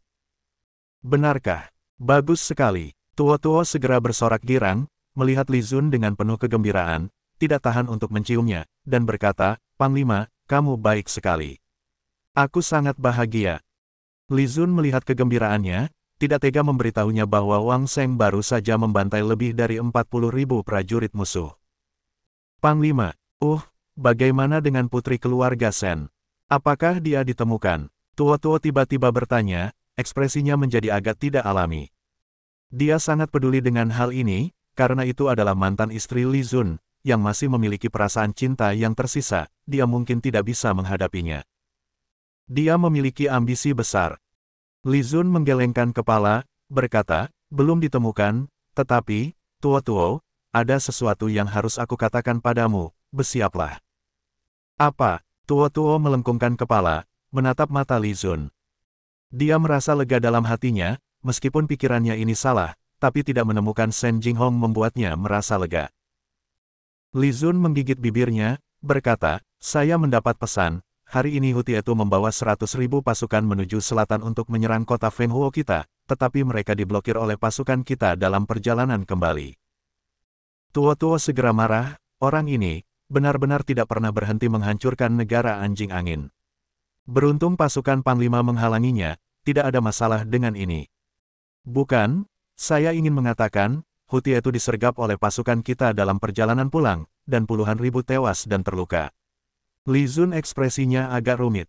Benarkah? Bagus sekali. Tuo-Tuo segera bersorak girang, melihat Li Zun dengan penuh kegembiraan, tidak tahan untuk menciumnya, dan berkata, Panglima, kamu baik sekali. Aku sangat bahagia. Li Zun melihat kegembiraannya, tidak tega memberitahunya bahwa Wang Sheng baru saja membantai lebih dari 40.000 prajurit musuh. Panglima, bagaimana dengan putri keluarga Shen? Apakah dia ditemukan? Tuo-Tuo tiba-tiba bertanya, ekspresinya menjadi agak tidak alami. Dia sangat peduli dengan hal ini, karena itu adalah mantan istri Li Zun, yang masih memiliki perasaan cinta yang tersisa, dia mungkin tidak bisa menghadapinya. Dia memiliki ambisi besar. Li Zun menggelengkan kepala, berkata, belum ditemukan, tetapi, Tuo-Tuo, ada sesuatu yang harus aku katakan padamu, bersiaplah. Apa? Tuo-Tuo melengkungkan kepala, menatap mata Li Zun. Dia merasa lega dalam hatinya, meskipun pikirannya ini salah, tapi tidak menemukan Shen Jinghong membuatnya merasa lega. Li Zun menggigit bibirnya, berkata, saya mendapat pesan, hari ini Hu Tieto membawa 100.000 pasukan menuju selatan untuk menyerang kota Fenghuo kita, tetapi mereka diblokir oleh pasukan kita dalam perjalanan kembali. Tuo-Tuo segera marah, orang ini, benar-benar tidak pernah berhenti menghancurkan negara anjing angin. Beruntung pasukan Panglima menghalanginya, tidak ada masalah dengan ini. Bukan, saya ingin mengatakan, Hu Tieto disergap oleh pasukan kita dalam perjalanan pulang, dan puluhan ribu tewas dan terluka. Li Zun ekspresinya agak rumit.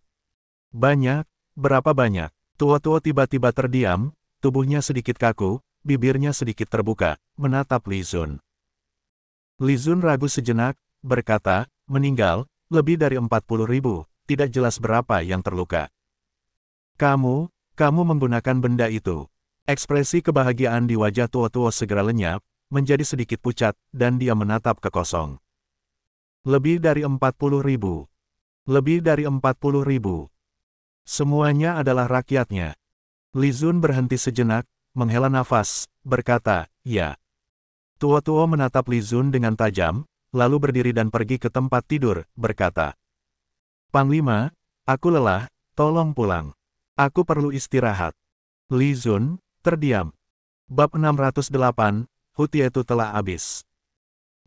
Banyak, berapa banyak? Tuo-Tuo tiba-tiba terdiam, tubuhnya sedikit kaku, bibirnya sedikit terbuka, menatap Li Zun. Li Zun ragu sejenak, berkata, meninggal, lebih dari 40.000. Tidak jelas berapa yang terluka. Kamu menggunakan benda itu. Ekspresi kebahagiaan di wajah Tuo-Tuo segera lenyap, menjadi sedikit pucat, dan dia menatap ke kosong. Lebih dari 40.000. Lebih dari 40.000. Semuanya adalah rakyatnya. Li Zun berhenti sejenak, menghela nafas, berkata, ya. Tuo-Tuo menatap Li Zun dengan tajam, lalu berdiri dan pergi ke tempat tidur, berkata, Panglima, aku lelah, tolong pulang. Aku perlu istirahat. Li Zun terdiam. Bab 608, Hu Tieto telah habis.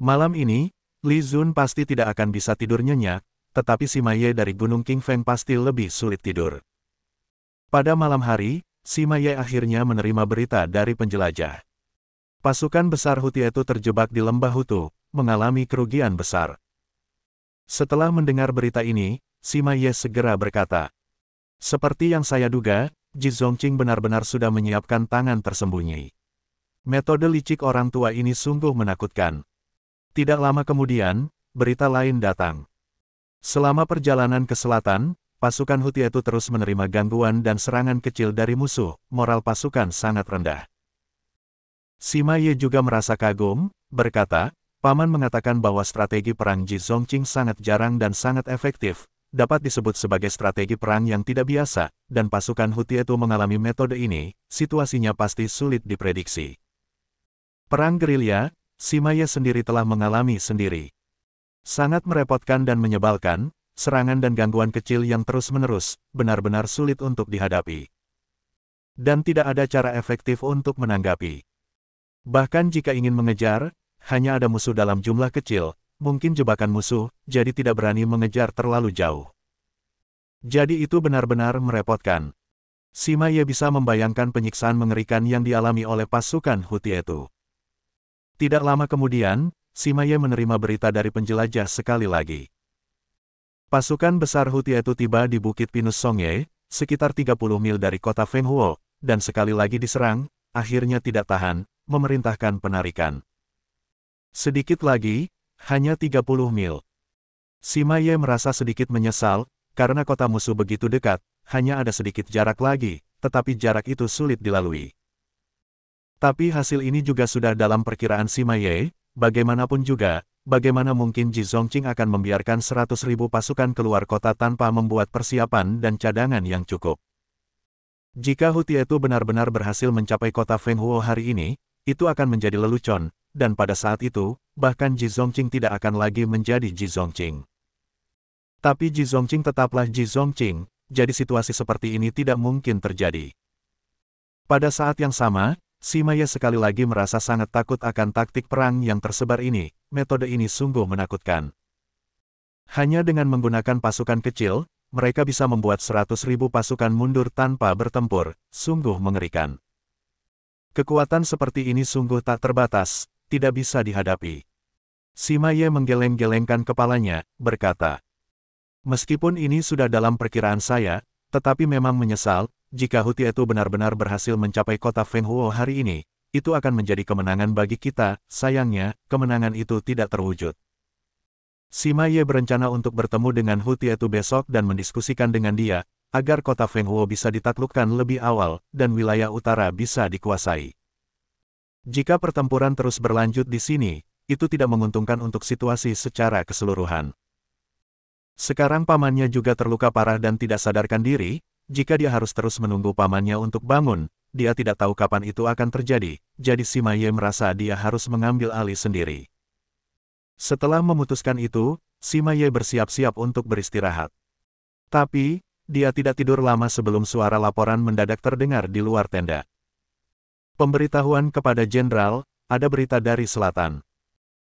Malam ini, Li Zun pasti tidak akan bisa tidur nyenyak, tetapi Sima Ye dari Gunung Qingfeng pasti lebih sulit tidur. Pada malam hari, Sima Ye akhirnya menerima berita dari penjelajah. Pasukan besar Hu Tieto terjebak di lembah Hutu, mengalami kerugian besar. Setelah mendengar berita ini, Sima Ye segera berkata, seperti yang saya duga, Ji Zongqing benar-benar sudah menyiapkan tangan tersembunyi. Metode licik orang tua ini sungguh menakutkan. Tidak lama kemudian, berita lain datang. Selama perjalanan ke selatan, pasukan Hu Tieto terus menerima gangguan dan serangan kecil dari musuh, moral pasukan sangat rendah. Sima Ye juga merasa kagum, berkata, Paman mengatakan bahwa strategi perang Ji Zongqing sangat jarang dan sangat efektif, dapat disebut sebagai strategi perang yang tidak biasa, dan pasukan Hu Tieto mengalami metode ini, situasinya pasti sulit diprediksi. Perang gerilya, Sima Ye sendiri telah mengalami sendiri. Sangat merepotkan dan menyebalkan, serangan dan gangguan kecil yang terus-menerus, benar-benar sulit untuk dihadapi. Dan tidak ada cara efektif untuk menanggapi. Bahkan jika ingin mengejar, hanya ada musuh dalam jumlah kecil, mungkin jebakan musuh, jadi tidak berani mengejar terlalu jauh. Jadi itu benar-benar merepotkan. Sima Ye bisa membayangkan penyiksaan mengerikan yang dialami oleh pasukan Hutietu. Tidak lama kemudian, Sima Ye menerima berita dari penjelajah sekali lagi. Pasukan besar Hutietu tiba di Bukit Pinus Songye, sekitar 30 mil dari kota Fenghuo, dan sekali lagi diserang, akhirnya tidak tahan, memerintahkan penarikan. Sedikit lagi, hanya 30 mil. Sima Ye merasa sedikit menyesal, karena kota musuh begitu dekat, hanya ada sedikit jarak lagi, tetapi jarak itu sulit dilalui. Tapi hasil ini juga sudah dalam perkiraan Sima Ye, bagaimanapun juga, bagaimana mungkin Ji Zongqing akan membiarkan 100.000 pasukan keluar kota tanpa membuat persiapan dan cadangan yang cukup. Jika Hutietu benar-benar berhasil mencapai kota Fenghuo hari ini, itu akan menjadi lelucon, dan pada saat itu, bahkan Ji Zongqing tidak akan lagi menjadi Ji Zongqing. Tapi Ji Zongqing tetaplah Ji Zongqing, jadi situasi seperti ini tidak mungkin terjadi. Pada saat yang sama, Sima Ye sekali lagi merasa sangat takut akan taktik perang yang tersebar ini, metode ini sungguh menakutkan. Hanya dengan menggunakan pasukan kecil, mereka bisa membuat 100.000 pasukan mundur tanpa bertempur, sungguh mengerikan. Kekuatan seperti ini sungguh tak terbatas, tidak bisa dihadapi. Sima Ye menggeleng-gelengkan kepalanya, berkata, "Meskipun ini sudah dalam perkiraan saya, tetapi memang menyesal, jika Hutietu benar-benar berhasil mencapai kota Fenghuo hari ini, itu akan menjadi kemenangan bagi kita, sayangnya, kemenangan itu tidak terwujud." Sima Ye berencana untuk bertemu dengan Hutietu besok dan mendiskusikan dengan dia, agar kota Fenghuo bisa ditaklukkan lebih awal, dan wilayah utara bisa dikuasai. Jika pertempuran terus berlanjut di sini, itu tidak menguntungkan untuk situasi secara keseluruhan. Sekarang pamannya juga terluka parah dan tidak sadarkan diri, jika dia harus terus menunggu pamannya untuk bangun, dia tidak tahu kapan itu akan terjadi, jadi Sima Ye merasa dia harus mengambil alih sendiri. Setelah memutuskan itu, Sima Ye bersiap-siap untuk beristirahat. Tapi, dia tidak tidur lama sebelum suara laporan mendadak terdengar di luar tenda. Pemberitahuan kepada jenderal, ada berita dari selatan.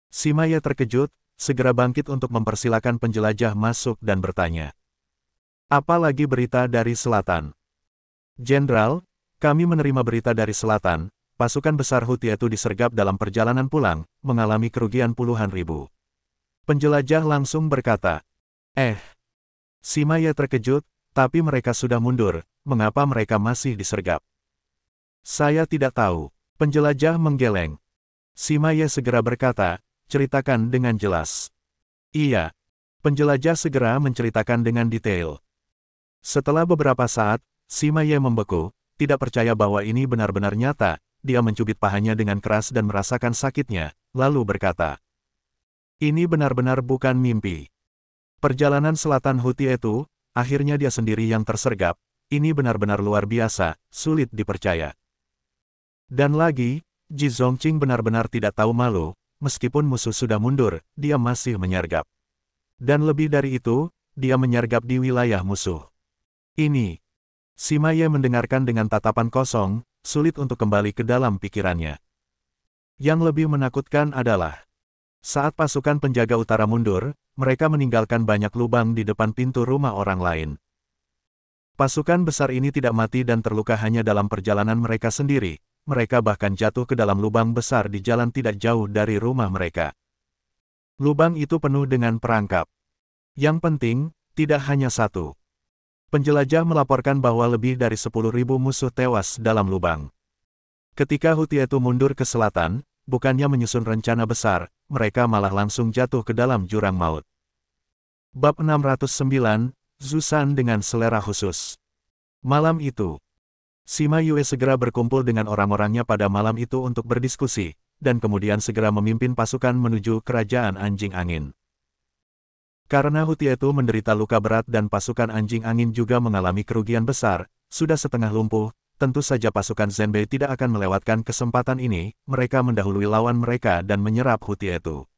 Sima Ye terkejut, segera bangkit untuk mempersilakan penjelajah masuk dan bertanya. "Apa lagi berita dari selatan?" "Jenderal, kami menerima berita dari selatan, pasukan besar Hutietu disergap dalam perjalanan pulang, mengalami kerugian puluhan ribu." Penjelajah langsung berkata, Sima Ye terkejut, tapi mereka sudah mundur, mengapa mereka masih disergap? "Saya tidak tahu." Penjelajah menggeleng. Sima Ye segera berkata, "Ceritakan dengan jelas." "Iya." Penjelajah segera menceritakan dengan detail. Setelah beberapa saat, Sima Ye membeku, tidak percaya bahwa ini benar-benar nyata. Dia mencubit pahanya dengan keras dan merasakan sakitnya, lalu berkata, "Ini benar-benar bukan mimpi. Perjalanan selatan Hutietu, akhirnya dia sendiri yang tersergap, ini benar-benar luar biasa, sulit dipercaya." Dan lagi, Ji Zongqing benar-benar tidak tahu malu, meskipun musuh sudah mundur, dia masih menyergap. Dan lebih dari itu, dia menyergap di wilayah musuh. Ini. Sima Ye mendengarkan dengan tatapan kosong, sulit untuk kembali ke dalam pikirannya. Yang lebih menakutkan adalah, saat pasukan penjaga utara mundur, mereka meninggalkan banyak lubang di depan pintu rumah orang lain. Pasukan besar ini tidak mati dan terluka hanya dalam perjalanan mereka sendiri. Mereka bahkan jatuh ke dalam lubang besar di jalan tidak jauh dari rumah mereka. Lubang itu penuh dengan perangkap. Yang penting, tidak hanya satu. Penjelajah melaporkan bahwa lebih dari 10.000 musuh tewas dalam lubang. Ketika Hutietu mundur ke selatan, bukannya menyusun rencana besar, mereka malah langsung jatuh ke dalam jurang maut. Bab 609, Zusan dengan selera khusus. Malam itu, Sima Yue segera berkumpul dengan orang-orangnya pada malam itu untuk berdiskusi, dan kemudian segera memimpin pasukan menuju kerajaan Anjing Angin. Karena Hutietu menderita luka berat dan pasukan Anjing Angin juga mengalami kerugian besar, sudah setengah lumpuh, tentu saja pasukan Zhenbei tidak akan melewatkan kesempatan ini, mereka mendahului lawan mereka dan menyerap Hutietu.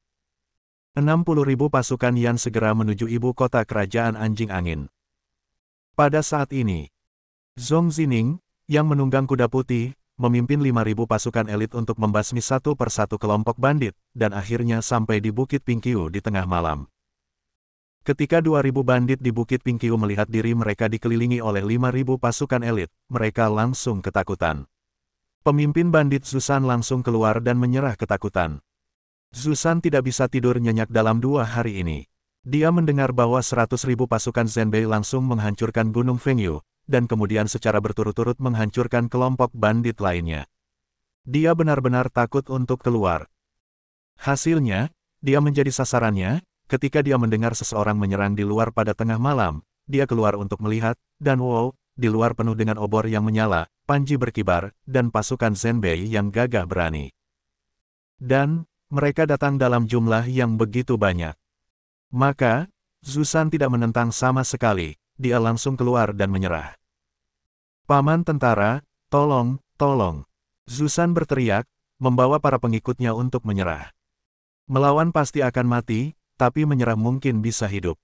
60.000 pasukan Yan segera menuju ibu kota kerajaan Anjing Angin. Pada saat ini, Zhong Zining, yang menunggang kuda putih, memimpin 5.000 pasukan elit untuk membasmi satu persatu kelompok bandit, dan akhirnya sampai di Bukit Pingqiu di tengah malam. Ketika 2.000 bandit di Bukit Pingqiu melihat diri mereka dikelilingi oleh 5.000 pasukan elit, mereka langsung ketakutan. Pemimpin bandit Zusan langsung keluar dan menyerah ketakutan. Zusan tidak bisa tidur nyenyak dalam 2 hari ini. Dia mendengar bahwa 100.000 pasukan Zenbei langsung menghancurkan Gunung Fengyu, dan kemudian secara berturut-turut menghancurkan kelompok bandit lainnya. Dia benar-benar takut untuk keluar. Hasilnya, dia menjadi sasarannya. Ketika dia mendengar seseorang menyerang di luar pada tengah malam, dia keluar untuk melihat, dan wow, di luar penuh dengan obor yang menyala, panji berkibar, dan pasukan Zenbei yang gagah berani. Dan, mereka datang dalam jumlah yang begitu banyak. Maka, Zusan tidak menentang sama sekali, dia langsung keluar dan menyerah. "Paman tentara, tolong, tolong!" Zusan berteriak, membawa para pengikutnya untuk menyerah. Melawan pasti akan mati, tapi menyerah mungkin bisa hidup.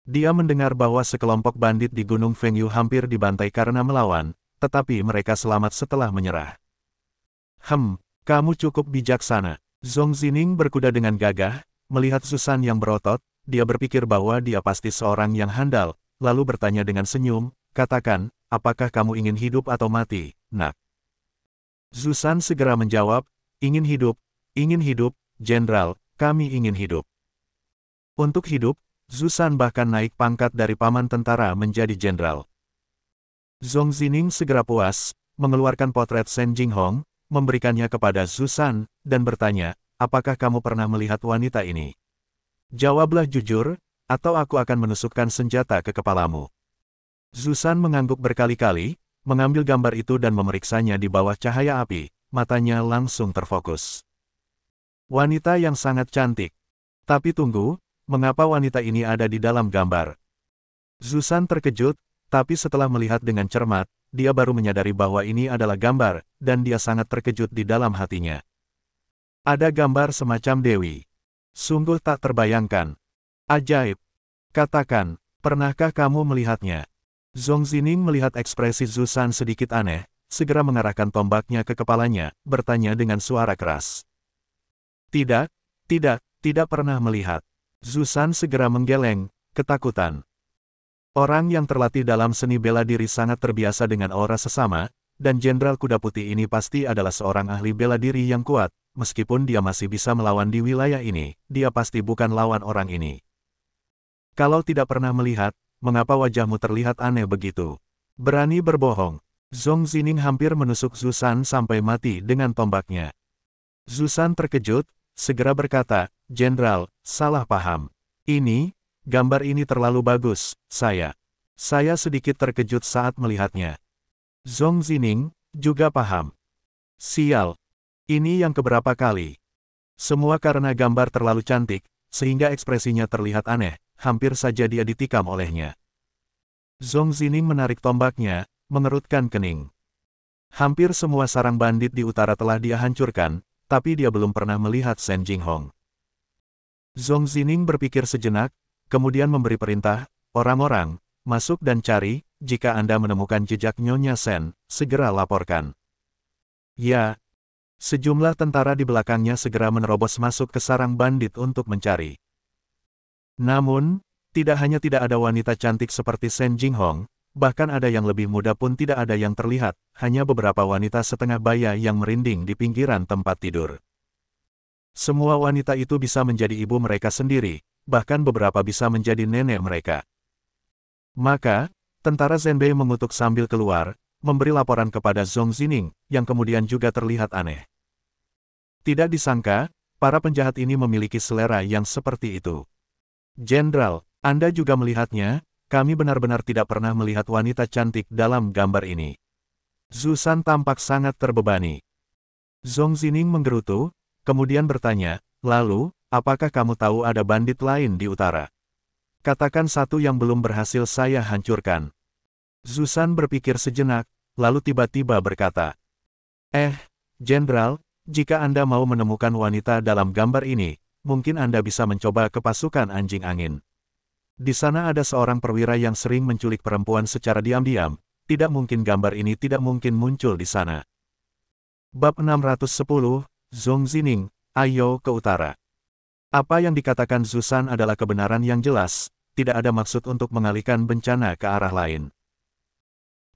Dia mendengar bahwa sekelompok bandit di Gunung Fengyu hampir dibantai karena melawan, tetapi mereka selamat setelah menyerah. Kamu cukup bijaksana." Zhong Zining berkuda dengan gagah, melihat Zusan yang berotot, dia berpikir bahwa dia pasti seorang yang handal, lalu bertanya dengan senyum, "Katakan, apakah kamu ingin hidup atau mati, nak?" Zusan segera menjawab, ingin hidup, Jenderal, kami ingin hidup." Untuk hidup, Zusan bahkan naik pangkat dari paman tentara menjadi jenderal. Zhong Zining segera puas, mengeluarkan potret Shen Jinghong, memberikannya kepada Zusan, dan bertanya, "Apakah kamu pernah melihat wanita ini? Jawablah jujur, atau aku akan menusukkan senjata ke kepalamu." Zusan mengangguk berkali-kali, mengambil gambar itu dan memeriksanya di bawah cahaya api, matanya langsung terfokus. Wanita yang sangat cantik. Tapi tunggu, mengapa wanita ini ada di dalam gambar? Zusan terkejut, tapi setelah melihat dengan cermat, dia baru menyadari bahwa ini adalah gambar, dan dia sangat terkejut di dalam hatinya. Ada gambar semacam dewi. Sungguh tak terbayangkan. Ajaib. Katakan, pernahkah kamu melihatnya? Zhong Zining melihat ekspresi Zusan sedikit aneh, segera mengarahkan tombaknya ke kepalanya, bertanya dengan suara keras. Tidak pernah melihat." Zusan segera menggeleng, ketakutan. Orang yang terlatih dalam seni bela diri sangat terbiasa dengan aura sesama, dan Jenderal Kuda Putih ini pasti adalah seorang ahli bela diri yang kuat, meskipun dia masih bisa melawan di wilayah ini, dia pasti bukan lawan orang ini. "Kalau tidak pernah melihat, mengapa wajahmu terlihat aneh begitu? Berani berbohong." Zhong Zining hampir menusuk Zusan sampai mati dengan tombaknya. Zusan terkejut, segera berkata, "Jenderal, salah paham. Gambar ini terlalu bagus, saya sedikit terkejut saat melihatnya." Zhong Zining juga paham. Sial. Ini yang keberapa kali. Semua karena gambar terlalu cantik, sehingga ekspresinya terlihat aneh, hampir saja dia ditikam olehnya. Zhong Zining menarik tombaknya, mengerutkan kening. Hampir semua sarang bandit di utara telah dia hancurkan, tapi dia belum pernah melihat Shen Jinghong. Zhong Zining berpikir sejenak, kemudian memberi perintah, "Orang-orang, masuk dan cari, jika Anda menemukan jejak Nyonya Shen, segera laporkan." Ya. Sejumlah tentara di belakangnya segera menerobos masuk ke sarang bandit untuk mencari. Namun, tidak hanya tidak ada wanita cantik seperti Shen Jinghong, bahkan ada yang lebih muda pun tidak ada yang terlihat, hanya beberapa wanita setengah baya yang merinding di pinggiran tempat tidur. Semua wanita itu bisa menjadi ibu mereka sendiri, bahkan beberapa bisa menjadi nenek mereka. Maka, tentara Zenbei mengutuk sambil keluar, memberi laporan kepada Zhong Zining, yang kemudian juga terlihat aneh. Tidak disangka, para penjahat ini memiliki selera yang seperti itu. "Jenderal, Anda juga melihatnya, kami benar-benar tidak pernah melihat wanita cantik dalam gambar ini." Zusan tampak sangat terbebani. Zhong Zining menggerutu, kemudian bertanya, "Lalu, apakah kamu tahu ada bandit lain di utara? Katakan satu yang belum berhasil saya hancurkan." Zusan berpikir sejenak, lalu tiba-tiba berkata, Jenderal, jika Anda mau menemukan wanita dalam gambar ini, mungkin Anda bisa mencoba ke pasukan anjing angin. Di sana ada seorang perwira yang sering menculik perempuan secara diam-diam, tidak mungkin gambar ini tidak mungkin muncul di sana." Bab 610, Zhong Zining, ayo ke utara. Apa yang dikatakan Zusan adalah kebenaran yang jelas, tidak ada maksud untuk mengalihkan bencana ke arah lain.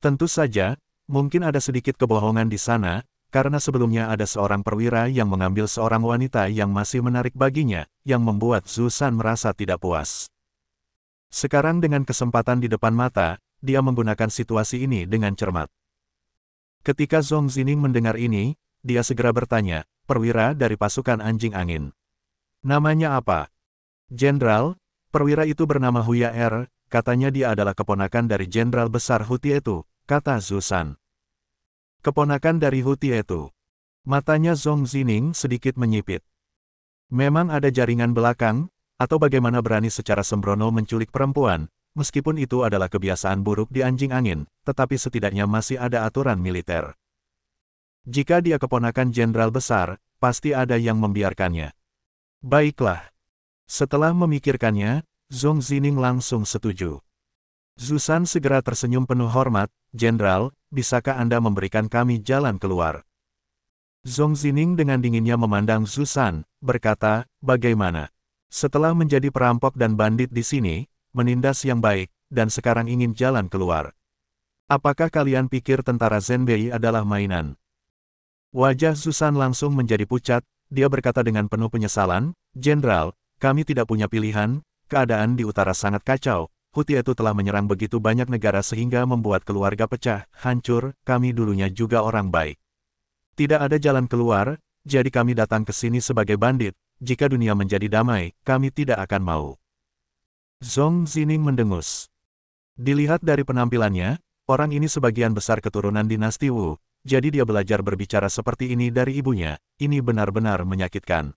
Tentu saja, mungkin ada sedikit kebohongan di sana, karena sebelumnya ada seorang perwira yang mengambil seorang wanita yang masih menarik baginya, yang membuat Zhu San merasa tidak puas. Sekarang dengan kesempatan di depan mata, dia menggunakan situasi ini dengan cermat. Ketika Zhong Zining mendengar ini, dia segera bertanya, perwira dari pasukan anjing angin. Namanya apa? Jenderal, perwira itu bernama Huya Er, katanya dia adalah keponakan dari Jenderal Besar Hu Tietu, kata Zhu San. Keponakan dari Hu Tietu. Matanya Zhong Zining sedikit menyipit. Memang ada jaringan belakang, atau bagaimana berani secara sembrono menculik perempuan, meskipun itu adalah kebiasaan buruk di anjing angin, tetapi setidaknya masih ada aturan militer. Jika dia keponakan jenderal besar, pasti ada yang membiarkannya. Baiklah. Setelah memikirkannya, Zhong Zining langsung setuju. Zhu San segera tersenyum penuh hormat, Jenderal, bisakah Anda memberikan kami jalan keluar? Zhong Zining dengan dinginnya memandang Zhu San, berkata, bagaimana? Setelah menjadi perampok dan bandit di sini, menindas yang baik, dan sekarang ingin jalan keluar. Apakah kalian pikir tentara Zhenbei adalah mainan? Wajah Zhu San langsung menjadi pucat, dia berkata dengan penuh penyesalan, Jenderal, kami tidak punya pilihan, keadaan di utara sangat kacau, Hu Tietu telah menyerang begitu banyak negara sehingga membuat keluarga pecah, hancur, kami dulunya juga orang baik. Tidak ada jalan keluar, jadi kami datang ke sini sebagai bandit, jika dunia menjadi damai, kami tidak akan mau. Zhong Zining mendengus. Dilihat dari penampilannya, orang ini sebagian besar keturunan dinasti Wu, jadi dia belajar berbicara seperti ini dari ibunya, ini benar-benar menyakitkan.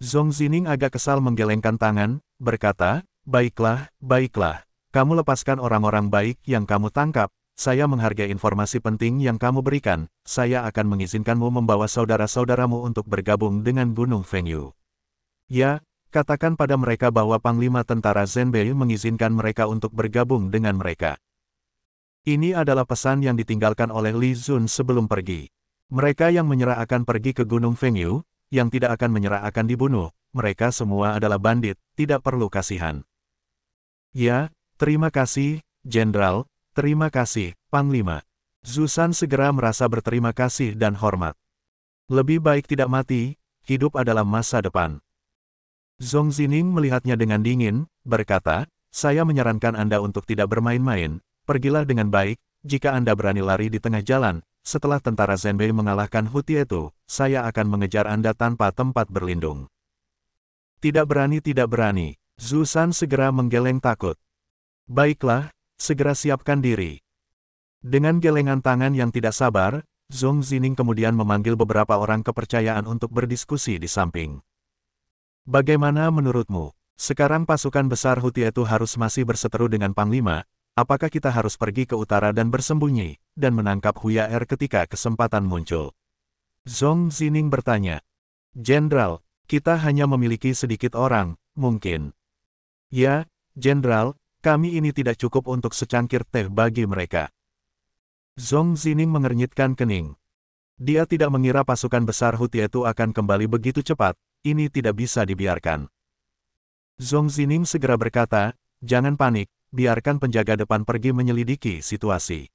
Zhong Zining agak kesal menggelengkan tangan, berkata, baiklah, baiklah, kamu lepaskan orang-orang baik yang kamu tangkap, saya menghargai informasi penting yang kamu berikan, saya akan mengizinkanmu membawa saudara-saudaramu untuk bergabung dengan Gunung Fengyu. Ya, katakan pada mereka bahwa Panglima Tentara Zhenbei mengizinkan mereka untuk bergabung dengan mereka. Ini adalah pesan yang ditinggalkan oleh Li Zun sebelum pergi. Mereka yang menyerah akan pergi ke Gunung Fengyu, yang tidak akan menyerah akan dibunuh, mereka semua adalah bandit, tidak perlu kasihan. Ya, terima kasih, Jenderal, terima kasih, Panglima. Zhu San segera merasa berterima kasih dan hormat. Lebih baik tidak mati, hidup adalah masa depan. Zhong Zining melihatnya dengan dingin, berkata, saya menyarankan Anda untuk tidak bermain-main, pergilah dengan baik, jika Anda berani lari di tengah jalan, setelah tentara Zhenbei mengalahkan Hu Tietu, saya akan mengejar Anda tanpa tempat berlindung. Tidak berani, Zhu San segera menggeleng takut. Baiklah, segera siapkan diri. Dengan gelengan tangan yang tidak sabar, Zhong Zining kemudian memanggil beberapa orang kepercayaan untuk berdiskusi di samping. Bagaimana menurutmu? Sekarang pasukan besar Hu Tietu harus masih berseteru dengan Panglima, apakah kita harus pergi ke utara dan bersembunyi, dan menangkap Huya Er ketika kesempatan muncul? Zhong Zining bertanya. Jenderal, kita hanya memiliki sedikit orang, mungkin. Ya, Jenderal, kami ini tidak cukup untuk secangkir teh bagi mereka. Zhong Zining mengernyitkan kening. Dia tidak mengira pasukan besar Hu Tietu akan kembali begitu cepat, ini tidak bisa dibiarkan. Zhong Zining segera berkata, jangan panik, biarkan penjaga depan pergi menyelidiki situasi.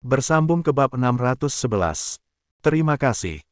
Bersambung ke bab 611. Terima kasih.